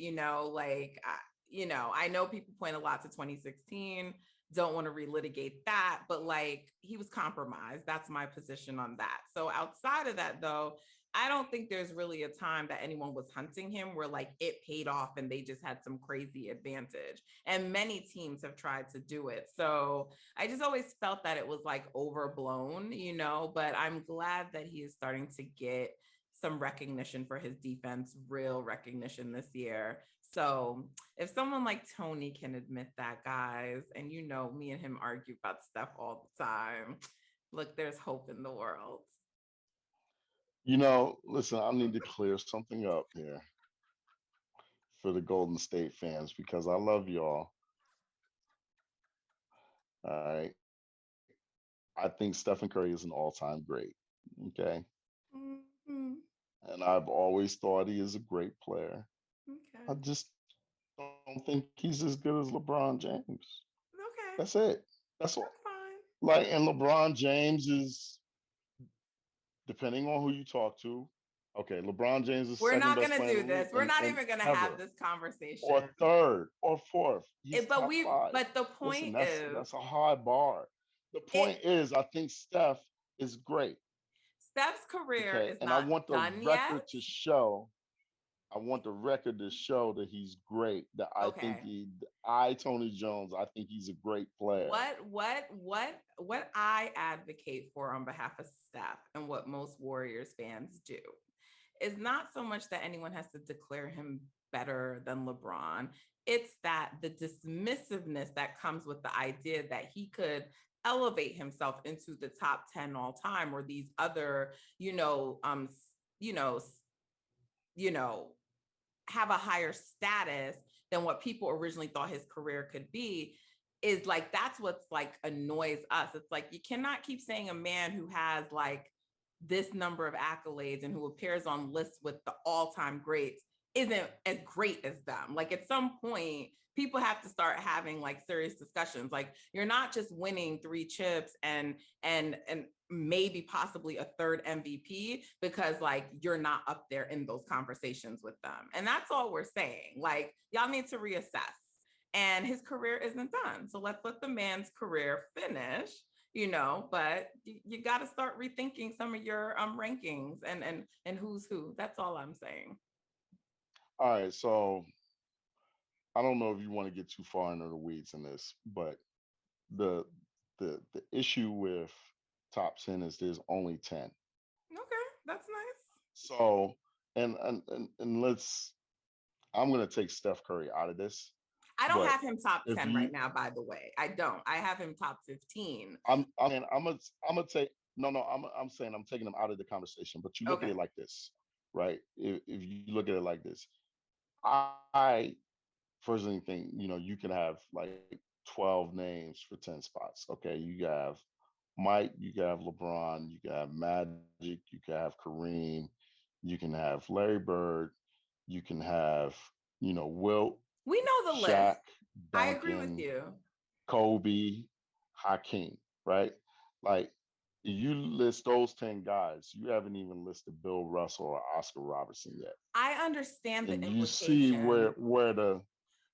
I know people point a lot to 2016, don't want to relitigate that, but like he was compromised. That's my position on that. So outside of that, though, I don't think there's really a time that anyone was hunting him where like it paid off and they just had some crazy advantage. And many teams have tried to do it. So I just always felt that it was like overblown, but I'm glad that he is starting to get some recognition for his defense, real recognition this year. So if someone like Tony can admit that, guys, and me and him argue about stuff all the time, look, there's hope in the world. Listen, I need to clear something up here for the Golden State fans because I love y'all. All right. I think Stephen Curry is an all-time great. Okay. Mm-hmm. And I've always thought he is a great player. Okay. I just don't think he's as good as LeBron James. Okay. That's it. That's all. That's fine. Like, and LeBron James is, depending on who you talk to, okay, LeBron James is We're second not best gonna player in do the league this. We're not and even gonna have ever, this conversation. or third, or fourth. He's But top five. but the Listen, point that's is that's a high bar. The it point is, I think Steph is great. Steph's career Okay, is and I not want the done record yet. to show. I want the record to show that he's great. That Okay. Tony Jones, I think he's a great player. What I advocate for on behalf of Steph and what most Warriors fans do is not so much that anyone has to declare him better than LeBron. It's that the dismissiveness that comes with the idea that he could elevate himself into the top 10 all time, or these other, you know, you know, have a higher status than what people originally thought his career could be, is like, that's what's like annoys us. It's like, you cannot keep saying a man who has like this number of accolades and who appears on lists with the all-time greats isn't as great as them. Like, at some point, people have to start having like serious discussions. Like, you're not just winning 3 chips and maybe possibly a third MVP because like you're not up there in those conversations with them. And that's all we're saying. Like, y'all need to reassess. And his career isn't done. So let's let the man's career finish, but you got to start rethinking some of your rankings and who's who. That's all I'm saying. All right, so I don't know if you want to get too far into the weeds in this, but the the issue with top 10 is there's only 10. Okay, that's nice. So and let's I'm gonna take Steph Curry out of this. I don't But have him top if 10 you right now, by the way. I don't. I have him top 15. I'm gonna take no, I'm saying I'm taking him out of the conversation, but you look at Okay. it like this, right? If you look at it like this, I personally think, you can have like 12 names for 10 spots. Okay. You have Mike, you can have LeBron, you can have Magic, you can have Kareem, you can have Larry Bird, you can have, Wilt, We know the list. Shaq, I agree with Duncan, you. Kobe, Hakeem, right? Like, you list those 10 guys, you haven't even listed Bill Russell or Oscar Robertson yet. I understand the And you see implication.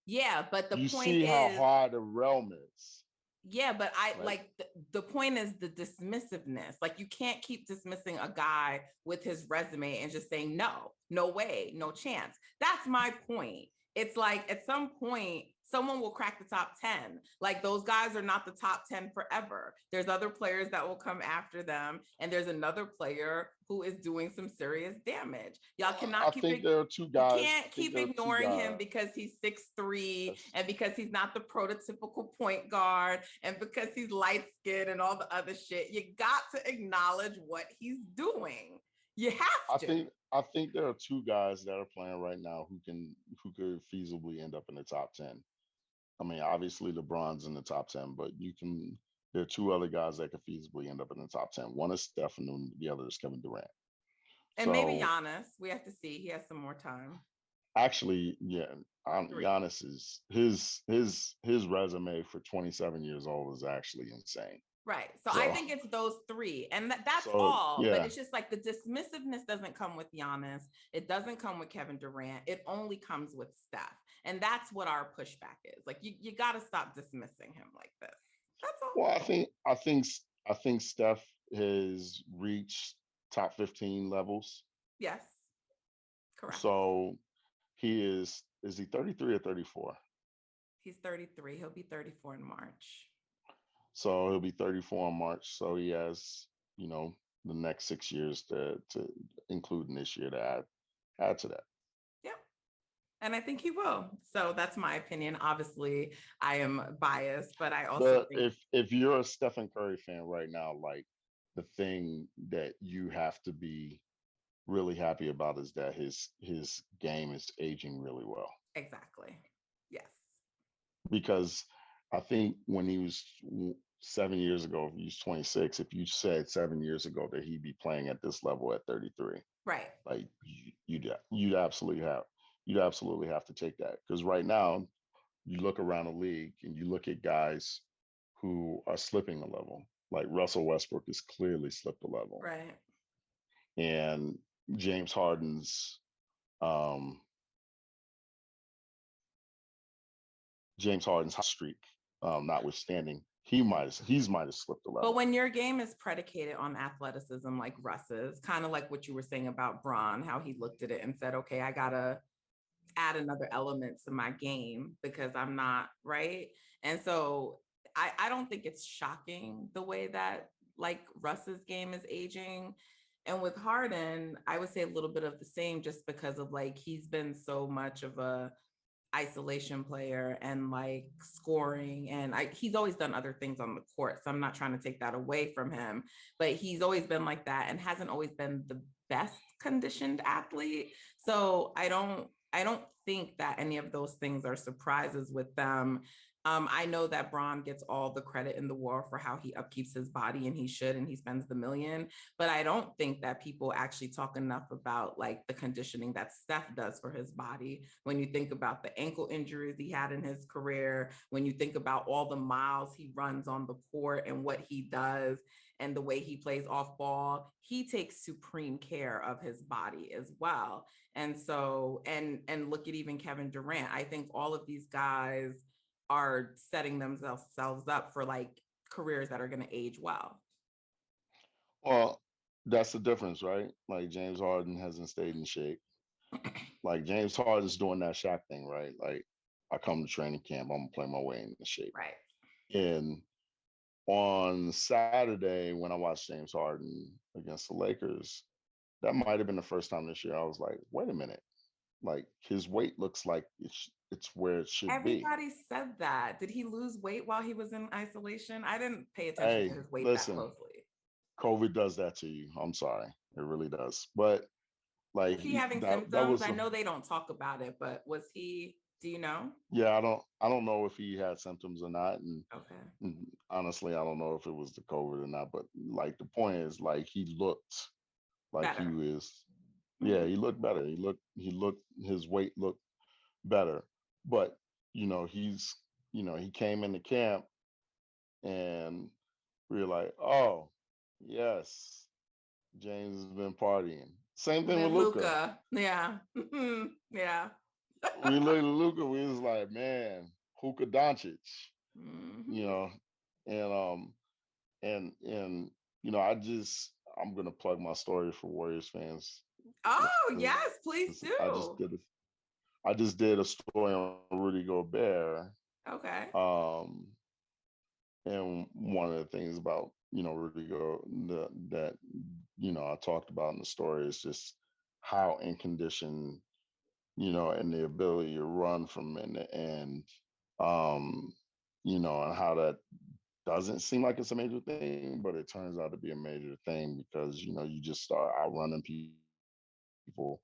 Yeah, but the you point see how is, hard the realm is. yeah, but I Right? like the point is the dismissiveness. Like, you can't keep dismissing a guy with his resume and just saying, no, no way, no chance. That's my point. It's like, at some point, someone will crack the top 10. Like, those guys are not the top 10 forever. There's other players that will come after them. And there's another player who is doing some serious damage. Y'all cannot I keep think it. there are two You guys. can't keep ignoring him because he's 6'3" That's- and because he's not the prototypical point guard and because he's light skinned and all the other shit. You got to acknowledge what he's doing. You have to. I think there are two guys that are playing right now who could feasibly end up in the top 10. I mean, obviously LeBron's in the top 10, but there are two other guys that could feasibly end up in the top 10. One is Steph and the other is Kevin Durant. And maybe So Giannis. We have to see. He has some more time. actually, yeah, 3. Giannis is his resume for 27 years old is actually insane. Right. So I think it's those 3. And that's So, all. yeah. But it's just like the dismissiveness doesn't come with Giannis. It doesn't come with Kevin Durant. It only comes with Steph. And that's what our pushback is. Like, you got to stop dismissing him like this. That's all. Well, I think Steph has reached top 15 levels. Yes. Correct. So is he 33 or 34? He's 33. He'll be 34 in March. So he'll be 34 in March. So he has, the next 6 years to include in this year to add to that. Yep. And I think he will. So that's my opinion. Obviously, I am biased, but I also think if you're a Stephen Curry fan right now, like, the thing that you have to be really happy about is that his game is aging really well. exactly. Yes. Because I think when he was 7 years ago, if he was 26, if you said 7 years ago that he'd be playing at this level at 33, Right. like, you'd absolutely have to take that. Because right now, you look around the league and you look at guys who are slipping a level. Like Russell Westbrook has clearly slipped a level. Right. And James Harden's hot streak, notwithstanding, he's might have slipped a But level. when your game is predicated on athleticism like Russ's, kind of like what you were saying about Braun, how he looked at it and said, okay, I gotta add another element to my game because I'm not right. And so I don't think it's shocking the way that like Russ's game is aging. And with Harden, I would say a little bit of the same just because of like he's been so much of a isolation player and like scoring and he's always done other things on the court, so I'm not trying to take that away from him, but he's always been like that and hasn't always been the best conditioned athlete. So I don't think that any of those things are surprises with them. I know that Braun gets all the credit in the world for how he upkeeps his body, and he should, and he spends the million. But I don't think that people actually talk enough about like the conditioning that Steph does for his body. When you think about the ankle injuries he had in his career, when you think about all the miles he runs on the court and what he does and the way he plays off ball, he takes supreme care of his body as well. And so, and look at even Kevin Durant. I think all of these guys are setting themselves up for like careers that are going to age well. Well, that's the difference, right? Like James Harden hasn't stayed in shape. Like James Harden's doing that Shaq thing, right? Like I come to training camp, I'm gonna play my way into shape. Right. And on Saturday, when I watched James Harden against the Lakers, that might have been the first time this year I was like, wait a minute, like his weight looks like it's where it should be. Everybody said that. Did he lose weight while he was in isolation? I didn't pay attention to Hey, his weight that listen, closely. COVID does that to you. I'm sorry, it really does. But like Was he having that symptoms? was I know they don't talk about it, but was he, do you know? yeah. I don't know if he had symptoms or not, Okay. and honestly, I don't know if it was the COVID or not. But like the point is, like he looked like he Better. was. Yeah, Mhm. he looked better. He looked his weight looked better. But he came into camp and we were like, oh yes, James has been partying. Same thing with Then Luca. Luca. Yeah. Yeah. We looked at Luca, we was like, man, Luka Doncic, you Mhm. know, and and I'm gonna plug my story for Warriors fans Oh, because yes, please I just do. did a story on Rudy Gobert. Okay. Um, and one of the things about Rudy that I talked about in the story is just how in condition and the ability to run from end to end, um, and how that doesn't seem like it's a major thing, but it turns out to be a major thing because you just start outrunning people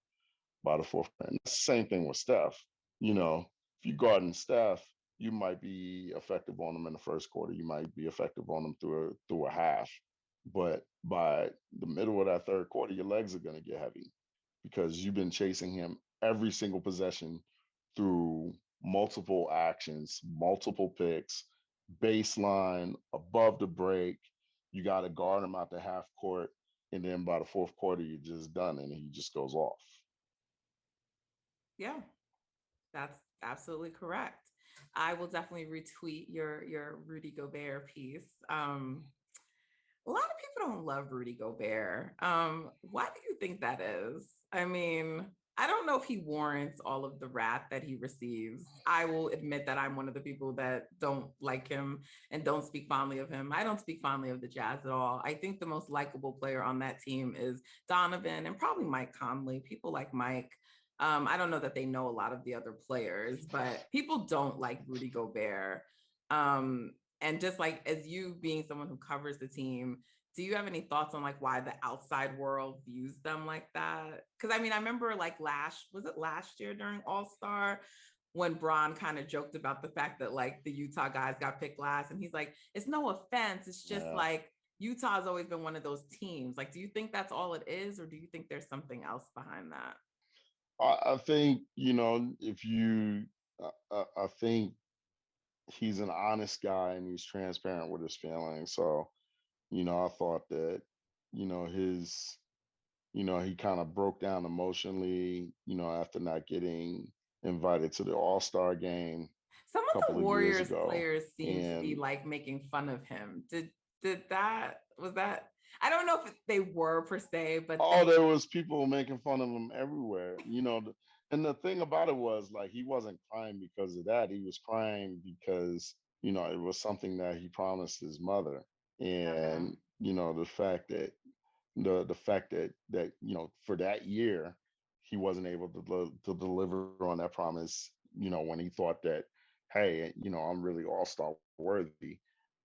by the fourth. And the same thing with Steph. If you guarding Steph, you might be effective on them in the first quarter. You might be effective on them through a half, but by the middle of that third quarter, your legs are going to get heavy because you've been chasing him every single possession through multiple actions, multiple picks, baseline, above the break. You got to guard him out the half court. And then by the fourth quarter, you're just done and he just goes off. Yeah, that's absolutely correct. I will definitely retweet your Rudy Gobert piece. A lot of people don't love Rudy Gobert. Why do you think that is? I mean, I don't know if he warrants all of the wrath that he receives. I will admit that I'm one of the people that don't like him and don't speak fondly of him. I don't speak fondly of the Jazz at all. I think the most likable player on that team is Donovan and probably Mike Conley. People like Mike. I don't know that they know a lot of the other players, but people don't like Rudy Gobert. Um, and just like as you being someone who covers the team, do you have any thoughts on like why the outside world views them like that? Because I mean, I remember like last year during All-Star when Braun kind of joked about the fact that like the Utah guys got picked last, and he's like, it's no offense, it's just Yeah. like Utah's always been one of those teams. Like, do you think that's all it is, or do you think there's something else behind that? I think, if I think he's an honest guy and he's transparent with his feelings. So, I thought that, his, he kind of broke down emotionally, after not getting invited to the All-Star game. Some a of the couple of years Warriors ago. players seem to be And like making fun of him. Did that was that? I don't know if they were per se, but oh, then there was people making fun of him everywhere, and the thing about it was like he wasn't crying because of that. He was crying because, it was something that he promised his mother. okay, And, the fact that for that year he wasn't able to deliver on that promise, when he thought that, hey, I'm really all-star worthy.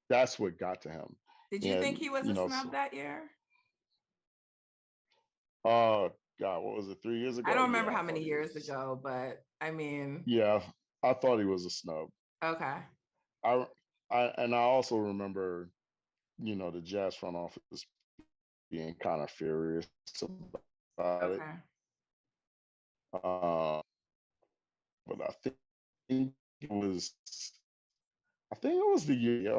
That's what got to him. did you think And, he was a snub that year? uh, God, what was it? 3 years I ago? don't remember Yeah, I how thought many he years was. ago, but I mean, Yeah, I thought he was a snub. okay, I, I also remember, the Jazz front office being kind of furious about it. okay, Uh, but think it was, I think it was the year.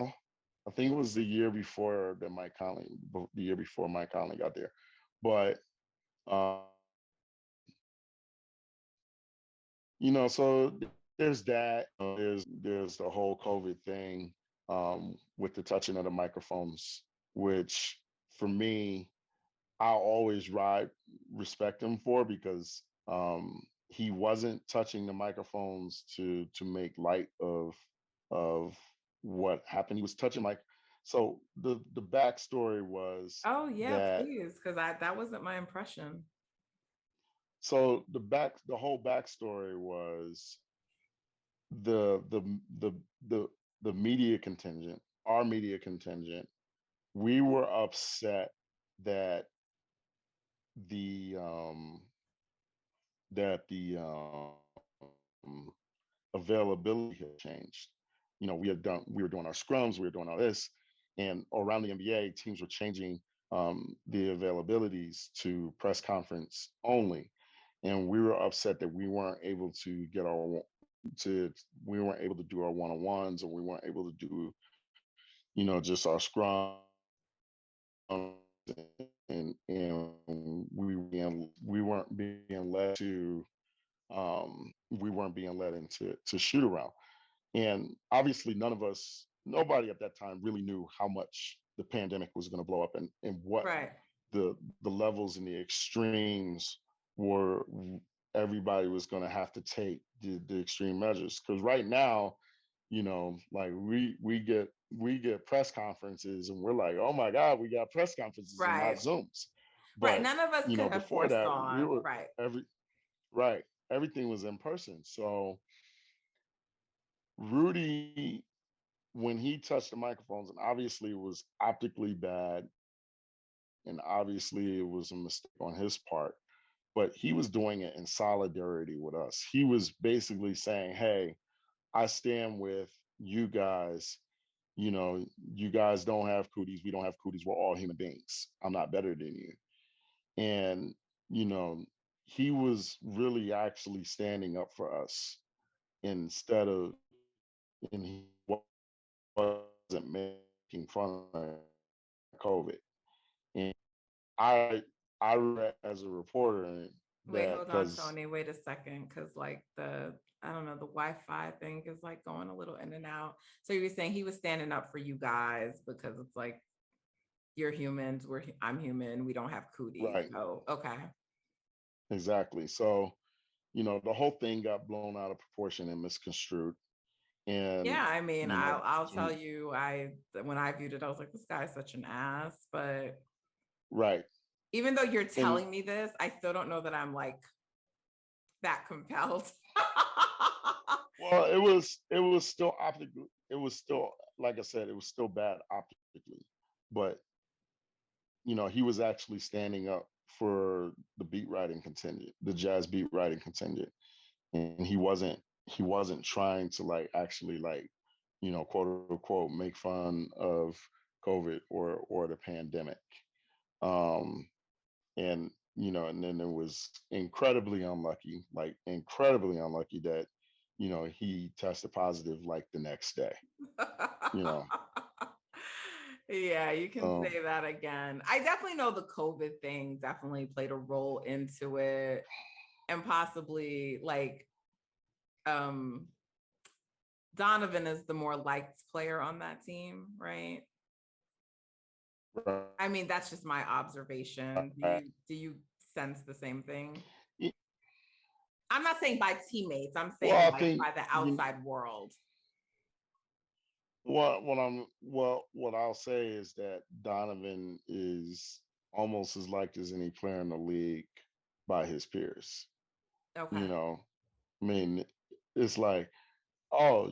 I think it was the year before that the year before Mike Conley got there. But uh, so there's that. There's the whole COVID thing, with the touching of the microphones, which for me, I'll always respect him for, because he wasn't touching the microphones to make light of what happened. He was touching so the backstory was oh yeah, that please, because I that wasn't my impression. the whole backstory was the the the the the media contingent, our media contingent, we were upset that the availability had changed. We were doing our scrums, we were doing all this, and around the NBA, teams were changing the availabilities to press conference only, and we were upset that we weren't able to do our one-on-ones, or we weren't able to do, just our scrum, and we weren't being led to we weren't being led into shoot around. And obviously nobody at that time really knew how much the pandemic was going to blow up, and what Right. the levels and the extremes were. Everybody was going to have to take the extreme measures, because right now, like we get press conferences and we're like, oh my God, we got press conferences and not Right. Zooms. Right. But None of us could have before that, we foresaw. were Right. every right everything was in person. So Rudy, when he touched the microphones, and obviously it was optically bad, and obviously it was a mistake on his part, but he was doing it in solidarity with us. He was basically saying, hey, I stand with you guys. You guys don't have cooties. We don't have cooties. We're all human beings. I'm not better than you. And, you know, he was really actually standing up for us, instead of, and he wasn't making fun of COVID. And I, I read as a reporter Wait, that, hold on, because Tony. Wait a second, because like I don't know, the Wi-Fi thing is like going a little in and out. So you were saying he was standing up for you guys because it's like you're humans, I'm human, we don't have cooties. right, Oh, okay. exactly. So, the whole thing got blown out of proportion and misconstrued. And, Yeah, I mean, you know, I'll tell to, you, when I viewed it, I was like, this guy's such an ass. But right. even though you're And telling me this, I still don't know that I'm like that compelled. well, it was still optically, it was still, like I said, it was still bad optically. But, he was actually standing up for the beat writing contingent, the jazz beat writing contingent. And he wasn't trying to like actually like, quote unquote, make fun of COVID or the pandemic. Um and and then it was incredibly unlucky that, he tested positive like the next day. you know Yeah, you can um say that again. I definitely know the COVID thing definitely played a role into it, and possibly like um Donovan is the more liked player on that team, right? I mean, that's just my observation. Do you sense the same thing? I'm not saying by teammates. I'm saying Well, I like think by the outside world. what I'll say is that Donovan is almost as liked as any player in the league by his peers. Okay. You know, I mean, it's like, oh,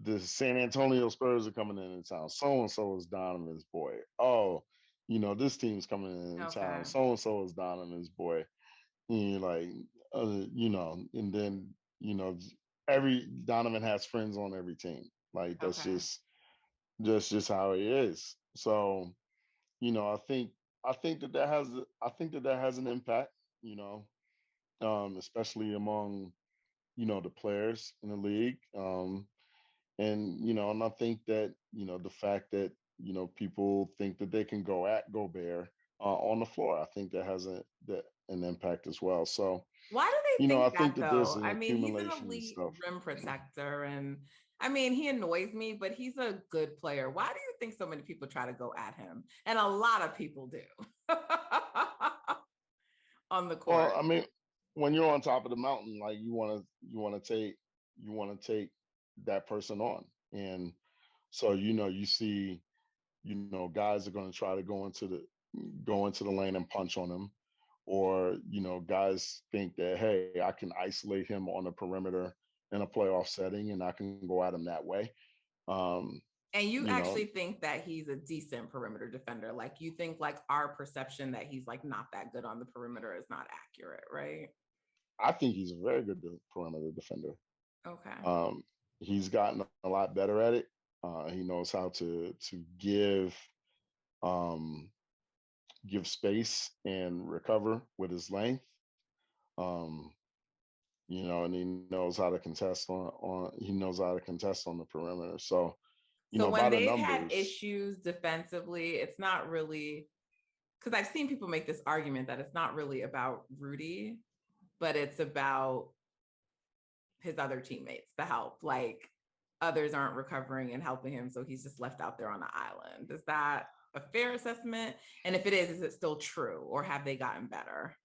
the San Antonio Spurs are coming in town. So and so is Donovan's boy. Oh, this team's coming in town. Okay. So and so is Donovan's boy. And you're like, and then every Donovan has friends on every team. Like that's Okay. just how it is. So, I think that has an impact. You know, especially among the players in the league. And I think that the fact that people think that they can go at Gobert on the floor, I think that has an impact as well. So Why do they I think think that that there's though? an I mean, he's an accumulation of elite stuff. rim protector, and I mean, he annoys me, but he's a good player. Why do you think so many people try to go at him? And a lot of people do on the court. Well, I mean, when you're on top of the mountain, like you want to take that person on, and so you see guys are going to try to go into the lane and punch on him, or guys think that, hey, I can isolate him on the perimeter in a playoff setting and I can go at him that way. um And you you know actually think that he's a decent perimeter defender. Like you think like our perception that he's like not that good on the perimeter is not accurate, right? I think he's a very good perimeter defender. Okay. um he's gotten a lot better at it. He knows how to um give space and recover with his length. um and he knows how to contest on the perimeter. So, So by when the they've had numbers, issues defensively, it's not really because I've seen people make this argument that it's not really about Rudy, but it's about his other teammates, the help. Like others aren't recovering and helping him, so he's just left out there on the island. Is that a fair assessment? And if it is it still true, or have they gotten better?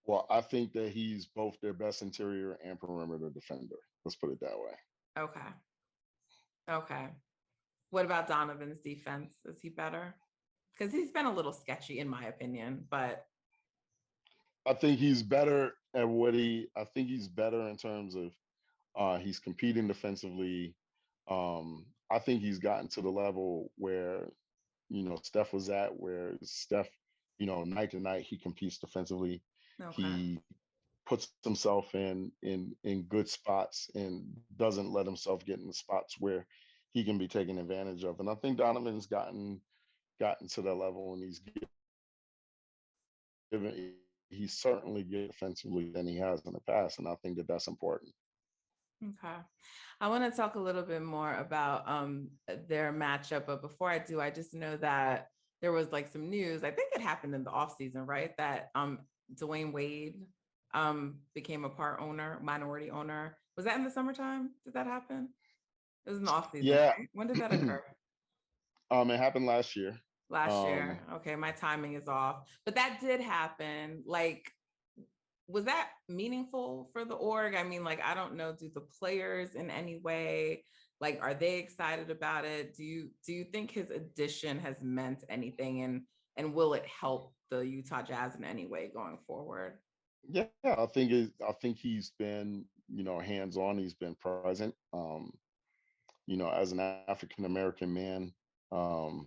well, I think that he's both their best interior and perimeter defender. Let's put it that way. Okay. Okay. What about Donovan's defense? Is he better? Because he's been a little sketchy, in my opinion. But I think he's better at I think he's better in terms of he's competing defensively. I think he's gotten to the level where Steph was at, where Steph, night to night he competes defensively. okay. He puts himself in good spots and doesn't let himself get in the spots where he can be taken advantage of. And I think Donovan's gotten to that level, and he's certainly good defensively than he has in the past, and I think that that's important. Okay. I want to talk a little bit more about their matchup, but before I do, I just know that there was like some news. I think it happened in the off season, right? That Dwayne Wade became a minority owner. Was that in the summertime? Did that happen? It was in the off season, Yeah. right? When did that occur? It happened last year. Last year. Okay, my timing is off. But that did happen. Like, was that meaningful for the org? I mean, like, I don't know, do the players in any way, like, are they excited about it? Do you think his addition has meant anything, and will it help the Utah Jazz in any way going forward? Yeah, I think he's been, hands on. He's been present. As an African American man, um,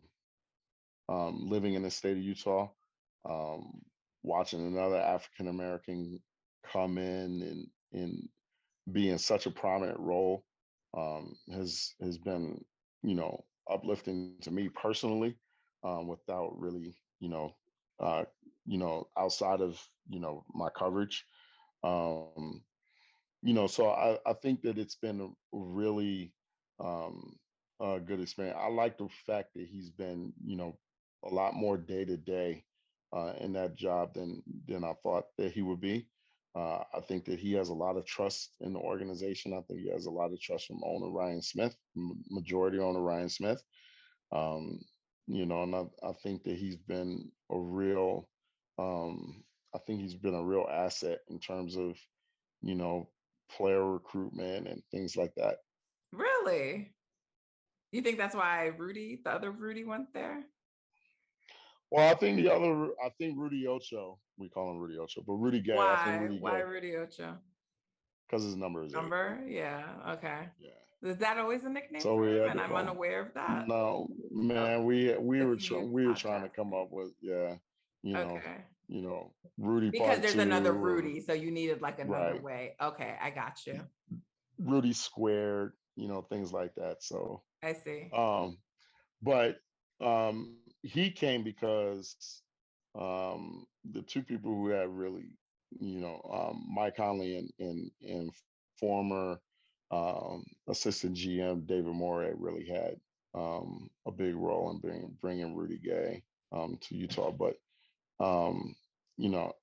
living in the state of Utah, um, watching another African American come in and be in such a prominent role, has been, uplifting to me personally, without really, outside of my coverage. Um, so I think that it's been a really good experience. I like the fact that he's been, a lot more day to day in that job than I thought that he would be. I think that he has a lot of trust in the organization. I think he has a lot of trust from owner Ryan Smith, majority owner Ryan Smith. Um, and I think that he's been a real, I think he's been a real asset in terms of, you know, player recruitment and things like that. Really? You think that's why the other Rudy went there? Well, I think Rudy Ocho, we call him Rudy Ocho, but Rudy Gay, I think Why? Rudy Why Gay, Rudy Ocho? because his number is 8. Number? Yeah. Okay. Yeah. Is that always a nickname So for we him? had And to I'm call. unaware of that. No, Oh, man, it's you, we were trying to Jazz come fan. up with, yeah, you know, Okay. Rudy Because part there's another 2 or Rudy, so you needed like another right, way. Okay, I got you. Rudy squared, things like that. So, I see. um, but he came because the two people who had really, Mike Conley and former assistant GM David Morey really had a big role in bringing Rudy Gay to Utah. But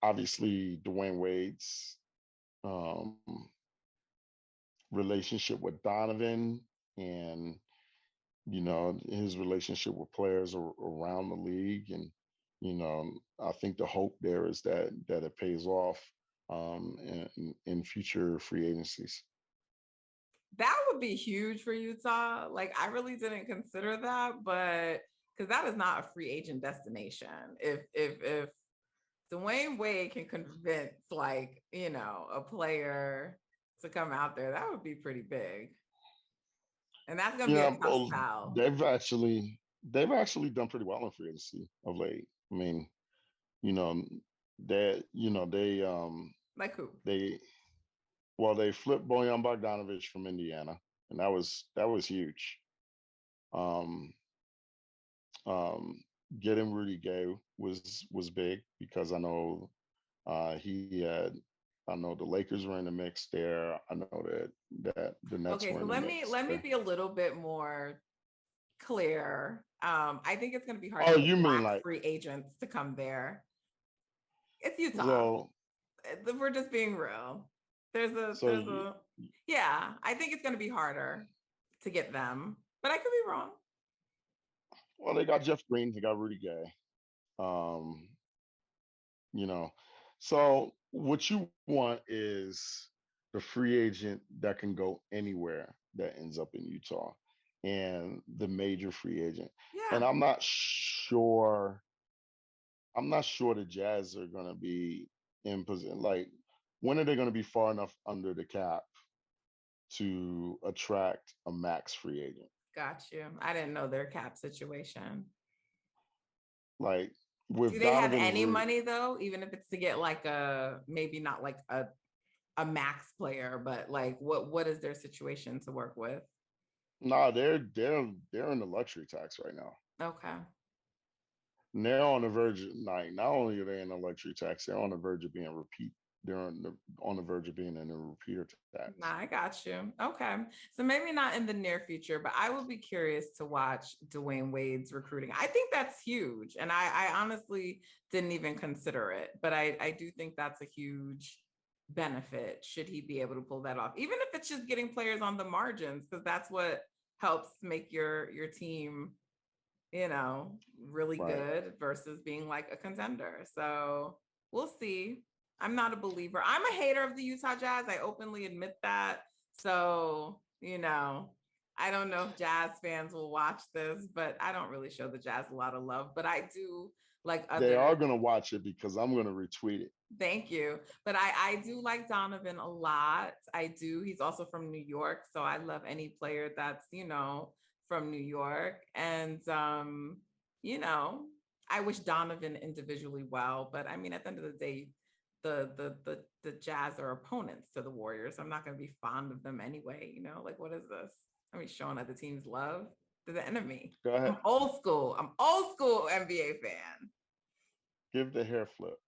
obviously Dwayne Wade's um, relationship with Donovan and his relationship with players around the league, and I think the hope there is that it pays off in future free agencies. That would be huge for Utah. Like I really didn't consider that, but because that is not a free agent destination. If Dwayne Wade can convince a player to come out there, that would be pretty big. And that's gonna be a Yeah, tough well, sell. they've actually done pretty well in free agency of late. I mean, you know, Like who? they they flipped Bojan Bogdanovic from Indiana, and that was huge. Um, um, Getting Rudy Gay was big because I know the Lakers were in the mix there. I know that the Nets Okay, were so in the let mix me there. be a little bit more clear. I think it's gonna be hard Oh, to get you mean black like free agents to come there. It's Utah. so We're just being real. so There's a yeah, I think it's gonna be harder to get them, but I could be wrong. well they got Jeff Green, they got Rudy Gay. Um, you know. So what you want is the free agent that can go anywhere that ends up in Utah and the major free agent. Yeah. And I'm not sure the Jazz are going to be in position. Like, when are they going to be far enough under the cap to attract a max free agent? Got you. I didn't know their cap situation. Like, Do with they have Donovan and any Rudy, money though? Even if it's to get like maybe not like a max player, but like what is their situation to work with? nah, they're in the luxury tax right now. Okay. And they're on the verge of, like, not only are they in a luxury tax, they're on the verge of being repeat. They're on the verge of being in a repeater tax. Nah, I got you. Okay. So maybe not in the near future, but I would be curious to watch Dwayne Wade's recruiting. I think that's huge. And I honestly didn't even consider it, but I do think that's a huge benefit should he be able to pull that off, even if it's just getting players on the margins, because that's what helps make your team, really Right. good versus being like a contender. So we'll see. I'm not a believer. I'm a hater of the Utah Jazz. I openly admit that. So, I don't know if Jazz fans will watch this, but I don't really show the Jazz a lot of love. But I do like They other. are going to watch it because I'm going to retweet it. Thank you. But I do like Donovan a lot. I do. He's also from New York. So I love any player that's, from New York. And I wish Donovan individually well. But I mean, at the end of the day, the Jazz are opponents to the Warriors. I'm not gonna be fond of them anyway. Like what is this? I mean, showing other teams love. They're the enemy. Go ahead. I'm old school. NBA fan. Give the hair flip.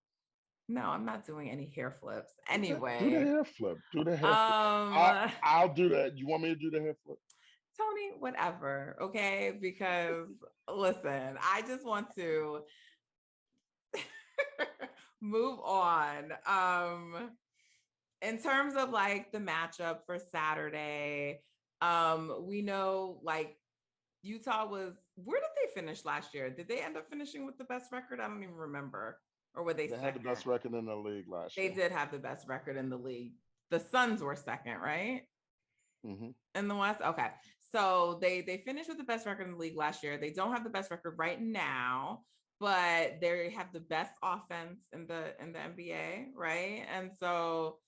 No, I'm not doing any hair flips. Anyway. Do the hair flip. Do the hair flip. I'll do that. You want me to do the hair flip? Tony, whatever. Okay. Because listen, I just want to move on. in terms of like the matchup for Saturday, we know like Utah was, where did they finish last year? Did they end up finishing with the best record? I don't even remember. Or were they They second? had the best record in the league last year. They did have the best record in the league. The Suns were second, right? Mm-hmm. In the West? Okay. So they finished with the best record in the league last year. They don't have the best record right now, but they have the best offense in the NBA, right? And so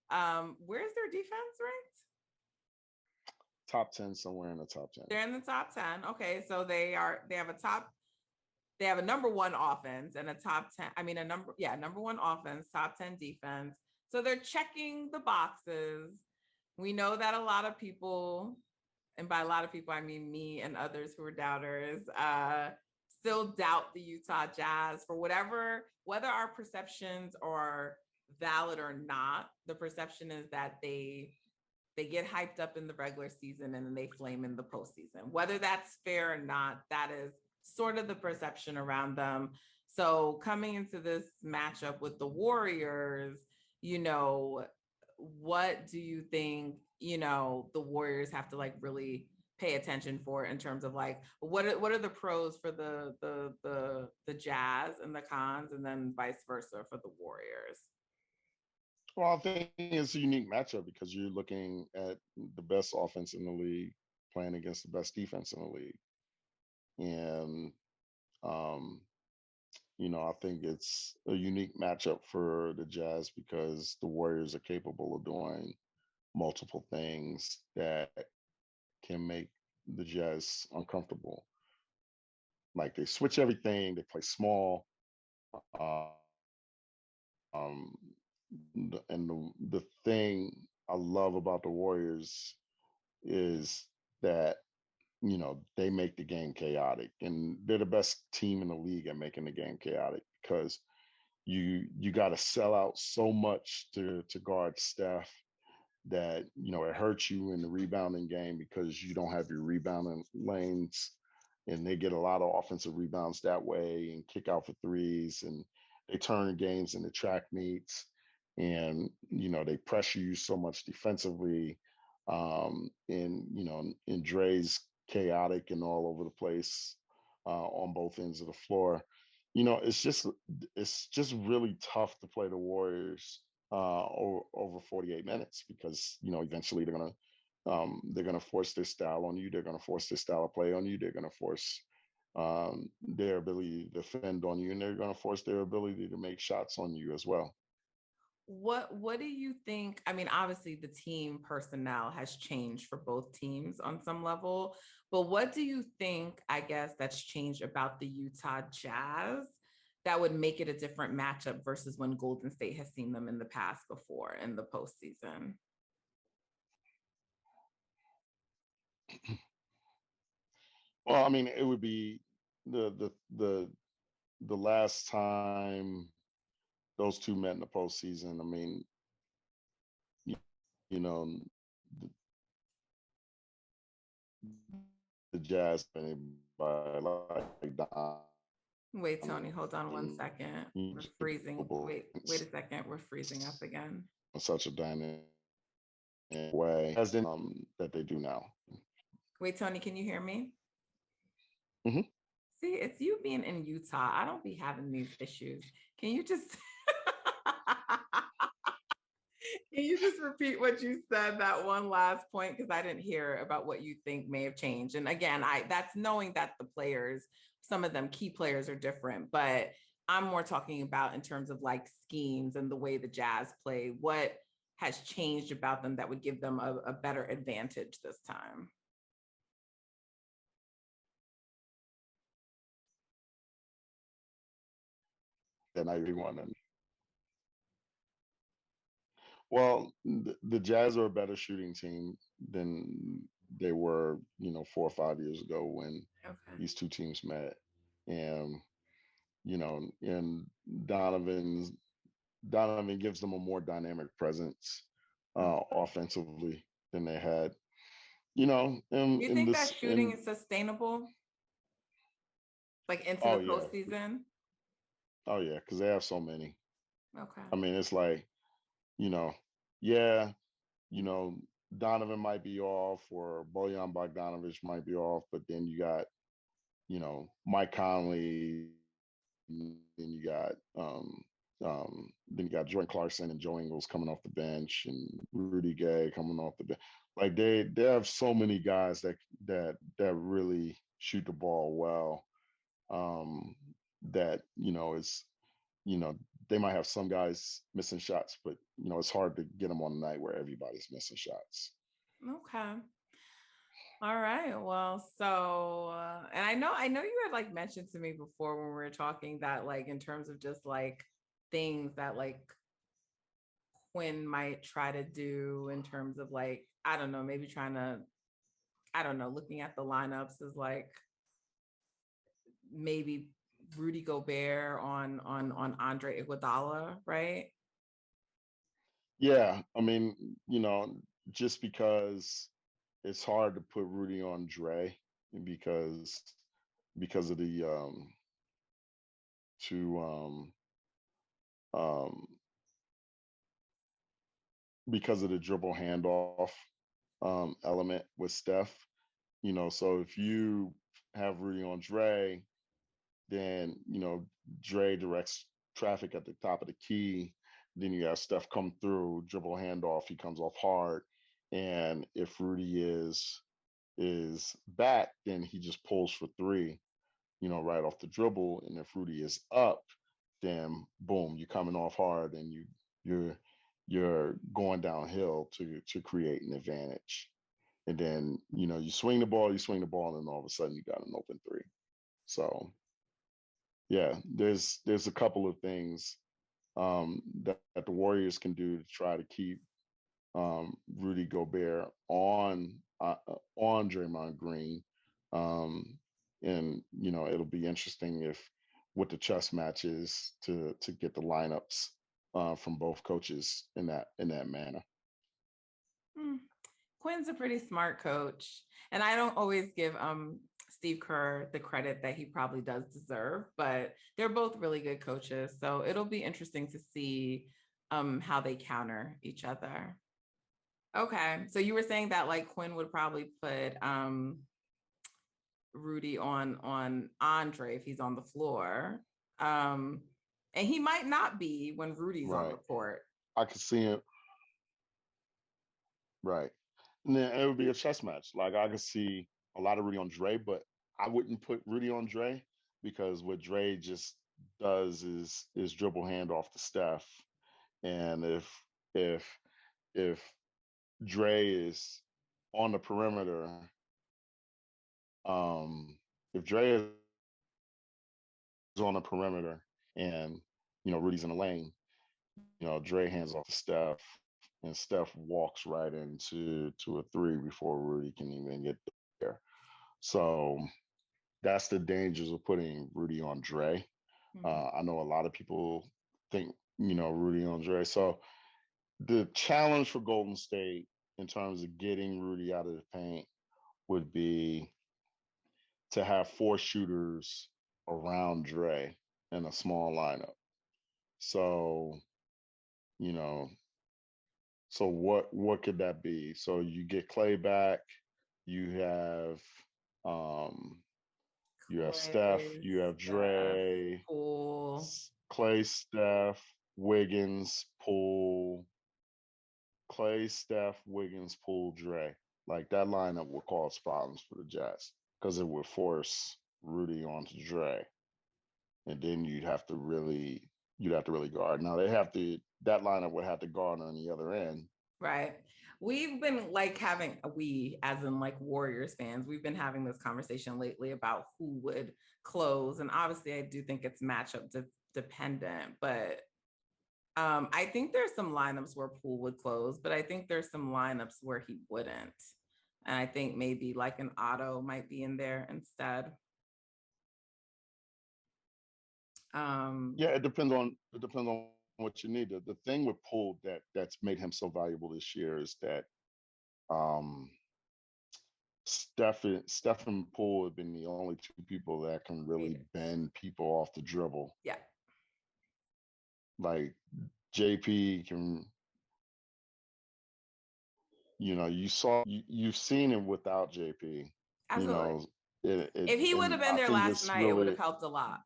where's their defense ranked? Top 10, somewhere in the top 10. They're in the top 10. Okay. So they have a number one offense and a top 10. I mean, number one offense, top 10 defense. So they're checking the boxes. We know that a lot of people, and by a lot of people, I mean me and others who are doubters, still doubt the Utah Jazz for whether our perceptions are valid or not. The perception is that they get hyped up in the regular season and then they flame in the postseason. Whether that's fair or not, that is sort of the perception around them. So coming into this matchup with the Warriors, what do you think, the Warriors have to like really pay attention for in terms of like what are the pros for the Jazz and the cons, and then vice versa for the Warriors? Well, I think it's a unique matchup because you're looking at the best offense in the league playing against the best defense in the league. And, I think it's a unique matchup for the Jazz because the Warriors are capable of doing multiple things that can make the Jazz uncomfortable. Like they switch everything, they play small. And the thing I love about the Warriors is that they make the game chaotic, and they're the best team in the league at making the game chaotic because you got to sell out so much to guard Steph that it hurts you in the rebounding game because you don't have your rebounding lanes, and they get a lot of offensive rebounds that way and kick out for threes, and they turn games into track meets, and they pressure you so much defensively, and Dre's chaotic and all over the place on both ends of the floor. It's just really tough to play the Warriors over 48 minutes because eventually they're gonna force their style on you. They're gonna force their style of play on you. They're gonna force their ability to defend on you, and they're gonna force their ability to make shots on you as well. What do you think? I mean, obviously the team personnel has changed for both teams on some level, but what do you think, I guess, that's changed about the Utah Jazz that would make it a different matchup versus when Golden State has seen them in the past before in the postseason? Well, I mean, it would be the last time those two met in the postseason. I mean, you know, the, the Jazz by like Wait, Tony, hold on 1 second. We're freezing. Wait a second. We're freezing up again. Such a dynamic way as that they do now. Wait, Tony, can you hear me? Mm-hmm. See, it's you being in Utah. I don't be having these issues. Can you just can you just repeat what you said, that one last point? Because I didn't hear about what you think may have changed. And again, that's knowing that the players, some of them key players are different, but I'm more talking about in terms of like schemes and the way the Jazz play. What has changed about them that would give them a better advantage this time? Than everyone. Well, the Jazz are a better shooting team than they were, 4 or 5 years ago when these two teams met. And, and Donovan gives them a more dynamic presence offensively than they had. Do you think that shooting is sustainable? Like into the postseason? Oh yeah, because they have so many. Okay. I mean, it's like, yeah, you know, Donovan might be off or Bojan Bogdanovic might be off, but then you got, Mike Conley, then you got then you got Jordan Clarkson and Joe Ingles coming off the bench and Rudy Gay coming off the bench. Like they have so many guys that really shoot the ball well. Um, that is you know they might have some guys missing shots, but it's hard to get them on a night where everybody's missing shots. Okay. All right. Well, so and I know you had like mentioned to me before when we were talking that like in terms of just like things that like Quinn might try to do in terms of like, I don't know, maybe trying to, I don't know, looking at the lineups is like maybe Rudy Gobert on Andre Iguodala, right? Yeah, I mean, just because it's hard to put Rudy on Dre because of the to um because of the dribble handoff element with Steph. So if you have Rudy on Dre, then Dre directs traffic at the top of the key. Then you have Steph come through, dribble handoff, he comes off hard. And if Rudy is back, then he just pulls for three, right off the dribble. And if Rudy is up, then boom, you're coming off hard and you're you're going downhill to create an advantage. And then, you swing the ball, and all of a sudden you got an open three. So yeah, there's a couple of things that the Warriors can do to try to keep Rudy Gobert on Draymond Green, and it'll be interesting if with the chess matches to get the lineups from both coaches in that manner. Hmm. Quinn's a pretty smart coach, and I don't always give Steve Kerr the credit that he probably does deserve, but they're both really good coaches, so it'll be interesting to see how they counter each other. Okay, so you were saying that like Quinn would probably put Rudy on Andre if he's on the floor. Um, and he might not be when Rudy's on the Right. court. I could see it. Right. And then it would be a chess match. Like I could see a lot of Rudy on Dre, but I wouldn't put Rudy on Dre because what Dre just does is dribble hand off to Steph. And if if Dre is on the perimeter, if Dre is on the perimeter and Rudy's in the lane, Dre hands off to Steph, and Steph walks right into a three before Rudy can even get there. So that's the dangers of putting Rudy on Dre. I know a lot of people think Rudy on Dre. So the challenge for Golden State in terms of getting Rudy out of the paint would be to have four shooters around Dre in a small lineup. So, you know, so what could that be? So you get Clay back, you have um Steph, Clay, you have Steph, Dre, Poole. Clay, Steph, Wiggins, Poole, Clay, Steph, Wiggins, Poole, Dre. Like that lineup would cause problems for the Jazz because it would force Rudy onto Dre, and then you'd have to really guard. Now that lineup would have to guard on the other end. Right. We've been like having we as in like Warriors fans, we've been having this conversation lately about who would close. And obviously I do think it's matchup dependent, but I think there's some lineups where Poole would close, but I think there's some lineups where he wouldn't. And I think maybe like an Otto might be in there instead. Yeah, it depends on what you need. The thing with Poole that's made him so valuable this year is that um Steph and Poole have been the only two people that can really bend people off the dribble. Yeah. Like JP can you've seen it without JP. You Absolutely. know, it If he would have and been I there think last it's night, it would really have helped a lot.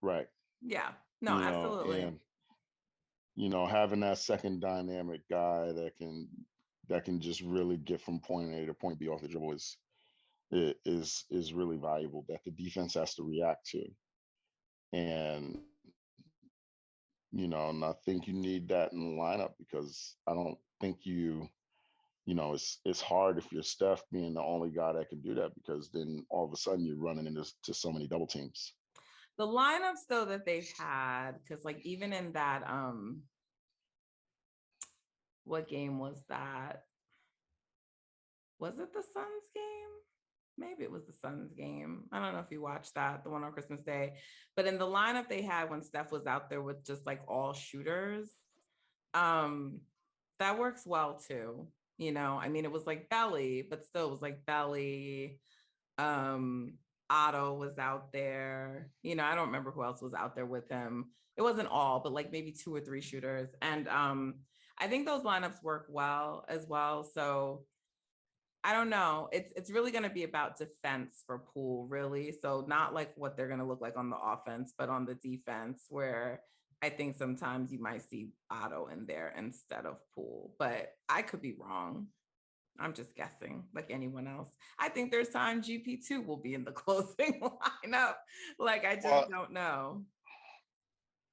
right. Yeah. No, absolutely. And having that second dynamic guy that can just really get from point A to point B off the dribble is really valuable that the defense has to react to. And and I think you need that in the lineup because I don't think it's hard if you're Steph being the only guy that can do that because then all of a sudden you're running into so many double teams. The lineups though that they've had, because like even in that what game was that? Was it the Suns game? Maybe it was the Suns game. I don't know if you watched that, the one on Christmas Day. But in the lineup they had when Steph was out there with just like all shooters, that works well too. I mean, it was like Belly, but still it was like Belly. Otto was out there. I don't remember who else was out there with him. It wasn't all, but like maybe 2 or 3 shooters. And I think those lineups work well as well. So I don't know. It's really going to be about defense for Poole, really. So not like what they're going to look like on the offense, but on the defense, where I think sometimes you might see Otto in there instead of Poole. But I could be wrong. I'm just guessing, like anyone else. I think there's time GP2 will be in the closing lineup. Like I just don't know.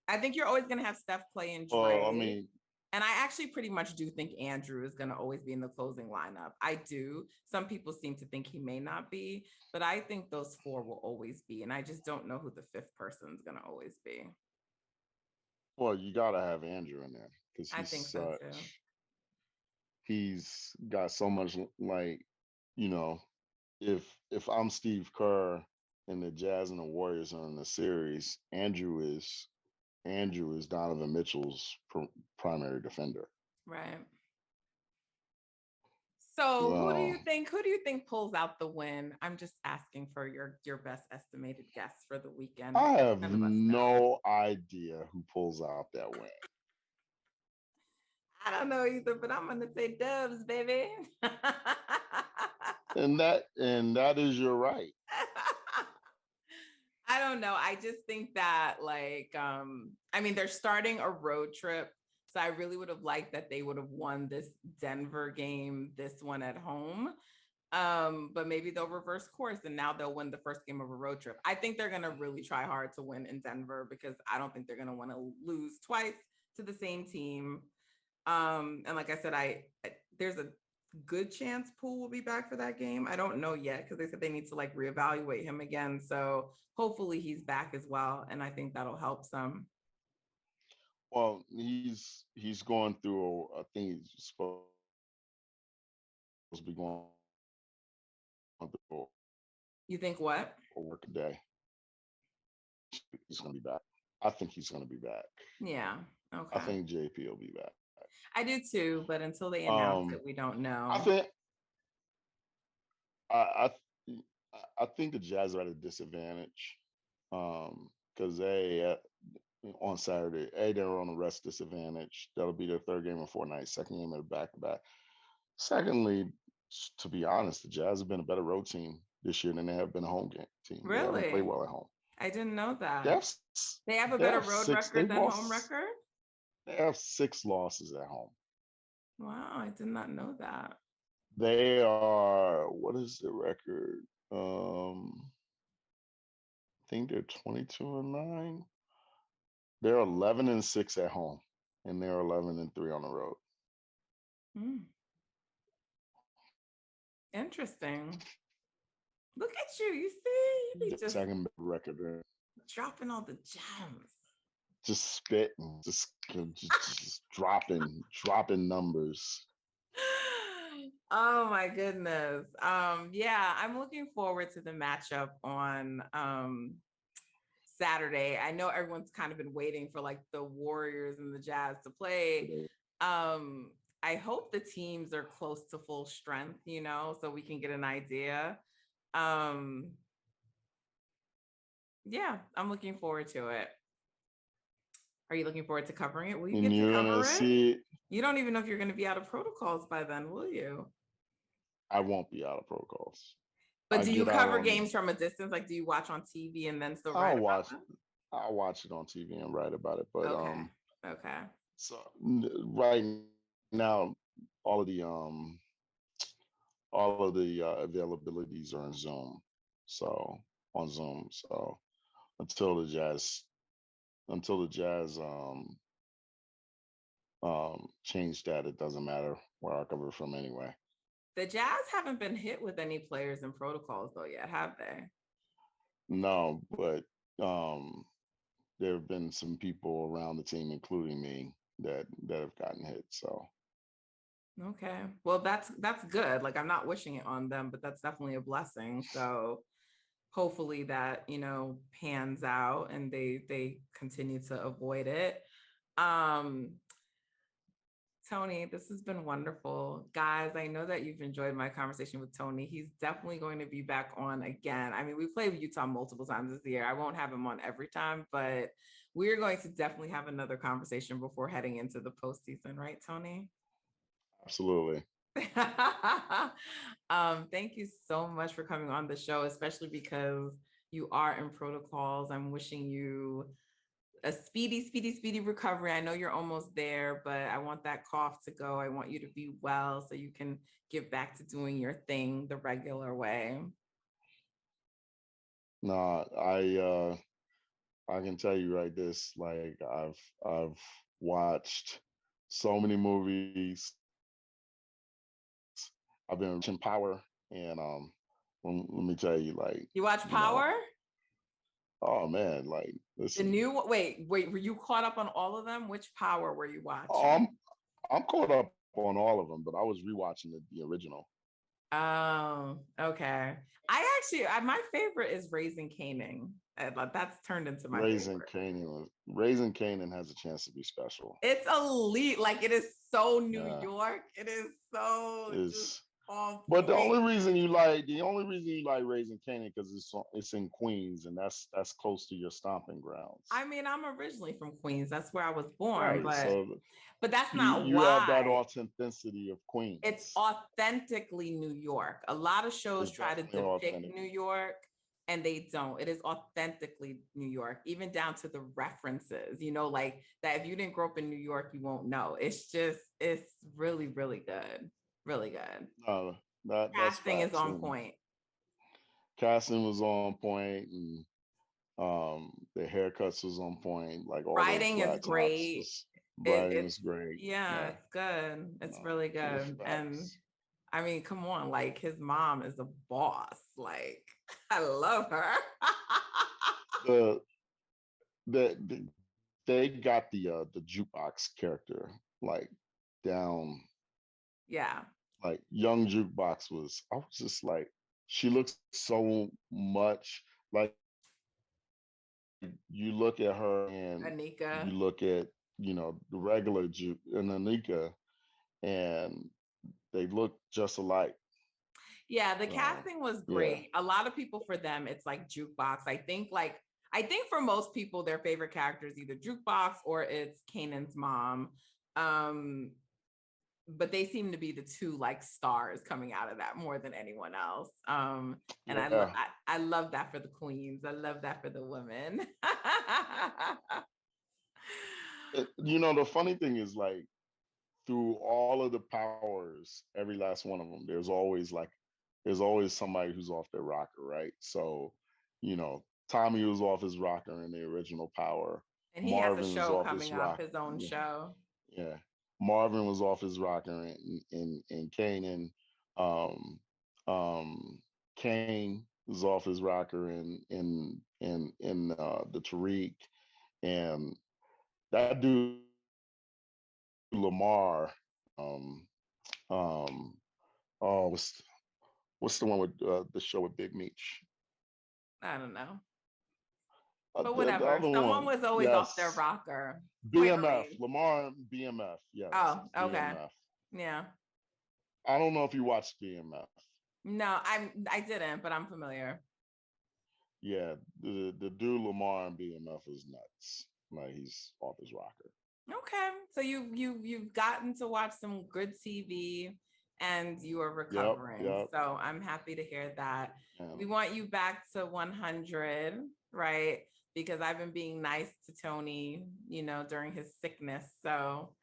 I think you're always going to have Steph, Clay, and Dre. And I actually pretty much do think Andrew is going to always be in the closing lineup. I do. Some people seem to think he may not be, but I think those 4 will always be. And I just don't know who the 5th person is going to always be. Well, you got to have Andrew in there because I think so too. He's got so much, like, if I'm Steve Kerr and the Jazz and the Warriors are in the series, Andrew is Donovan Mitchell's primary defender. Right. So who do you think pulls out the win? I'm just asking for your best estimated guess for the weekend. I have no idea who pulls out that win. I don't know either, but I'm gonna say Dubs, baby. and that is your right. I don't know. I just think that I mean, they're starting a road trip. So I really would have liked that they would have won this Denver game, this one at home. But maybe they'll reverse course and now they'll win the first game of a road trip. I think they're going to really try hard to win in Denver because I don't think they're going to want to lose twice to the same team. And like I said, there's a good chance Poole will be back for that game. I don't know yet because they said they need to like reevaluate him again. So hopefully he's back as well. And I think that'll help some. Well, he's going through I think he's supposed to be going through. You think what? A work a day. He's going to be back. I think he's going to be back. Yeah. Okay. I think JP will be back. I do too, but until they announce it, we don't know. I think the Jazz are at a disadvantage because on Saturday, they're on a rest disadvantage. That'll be their 3rd game in 4 nights, 2nd game of the back-to-back. Secondly, to be honest, the Jazz have been a better road team this year than they have been a home game team. Really? They haven't played well at home. I didn't know that. Yes. They have a better road record than home record? They have 6 losses at home. Wow, I did not know that. They are, what is the record? I think they're 22-9. They're 11-6 at home, and they're 11-3 on the road. Interesting. Look at you. You see, you just 2nd record. Dropping all the gems. Just spitting, just dropping numbers. Oh my goodness. Yeah, I'm looking forward to the matchup on Saturday. I know everyone's kind of been waiting for like the Warriors and the Jazz to play. I hope the teams are close to full strength, so we can get an idea. Yeah, I'm looking forward to it. Are you looking forward to covering it? Will you And get to you're gonna cover it? see it. You don't even know if you're going to be out of protocols by then, will you? I won't be out of protocols. But I do you get out cover on. games from a distance? Like, do you watch on TV and then still write I'll about watch. them? I'll watch it on TV and write about it. But Okay. Okay. so right now, all of the availabilities are in Zoom. So on Zoom. So until the Jazz change that, it doesn't matter where I cover from anyway. The Jazz haven't been hit with any players in protocols though yet, have they? No, but there have been some people around the team, including me, that have gotten hit. So okay, well that's good. Like I'm not wishing it on them, but that's definitely a blessing. So hopefully that pans out and they continue to avoid it. Tony, this has been wonderful. Guys, I know that you've enjoyed my conversation with Tony. He's definitely going to be back on again. I mean, we played with Utah multiple times this year. I won't have him on every time, but we're going to definitely have another conversation before heading into the postseason, right, Tony? absolutely. Thank you so much for coming on the show, especially because you are in protocols. I'm wishing you a speedy recovery. I know you're almost there, but I want that cough to go. I want you to be well so you can get back to doing your thing the regular way. No, I can tell you right this, like I've watched so many movies. I've been watching Power, and let me tell you, like, you watch Power? Oh man, like listen. The new wait, were you caught up on all of them? Which Power were you watching? I'm caught up on all of them, but I was rewatching the original. Oh, okay. My favorite is Raising Kanan. That's turned into my Raising favorite. Kanan. Raising Kanan has a chance to be special. It's elite. Like it is so New York. It is so just but the only reason you like Raising Kanan because it's in Queens, and that's close to your stomping grounds. I mean, I'm originally from Queens. That's where I was born, right, but that's not you why. have that authenticity of Queens. It's authentically New York. A lot of shows try to depict New York, and they don't. It is authentically New York, even down to the references. Like that. If you didn't grow up in New York, you won't know. It's really, really good. Really good. Casting is on point. Casting was on point, and the haircuts was on point. Like all writing is great. Writing is great. Yeah, it's good. It's really good. And I mean, come on, like his mom is a boss. Like I love her. They got the jukebox character like down. Yeah. Like young jukebox I was just like, she looks so much like, you look at her and Anika. You look at the regular juke and Anika, and they look just alike. Yeah, the casting was great. Yeah. A lot of people, for them, it's like jukebox. I think for most people, their favorite character is either jukebox or it's Kanan's mom. But they seem to be the two like stars coming out of that more than anyone else. And I love that for the queens. I love that for the women. The funny thing is, like, through all of the powers, every last one of them, there's always somebody who's off their rocker, right? So, Tommy was off his rocker in the original Power. And he has a show coming up, his own show. Yeah. Marvin was off his rocker in Kanan. Kane was off his rocker in the Tariq, and that dude Lamar. What's the one with the show with Big Meech? I don't know. But whatever. Someone was always off their rocker. BMF. Lamar and BMF. Yes. Oh, okay. BMF. Yeah. I don't know if you watched BMF. No, I didn't, but I'm familiar. Yeah, the dude Lamar and BMF is nuts. like he's off his rocker. Okay, so you've gotten to watch some good TV and you are Yep, recovering. yep. So I'm happy to hear that. We And want you back to 100, right? Because I've been being nice to Tony, during his sickness. So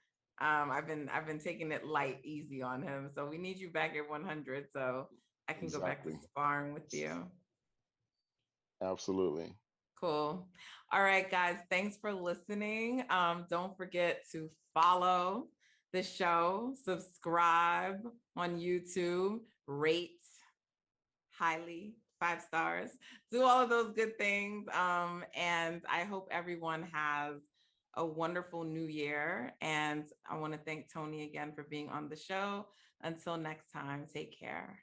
I've been taking it light, easy on him. So we need you back at 100 so I can go back to exactly. sparring with you. Absolutely. Cool. All right, guys. Thanks for listening. Don't forget to follow the show, subscribe on YouTube, rate highly, 5 stars, do all of those good things. And I hope everyone has a wonderful new year. And I want to thank Tony again for being on the show. Until next time, take care.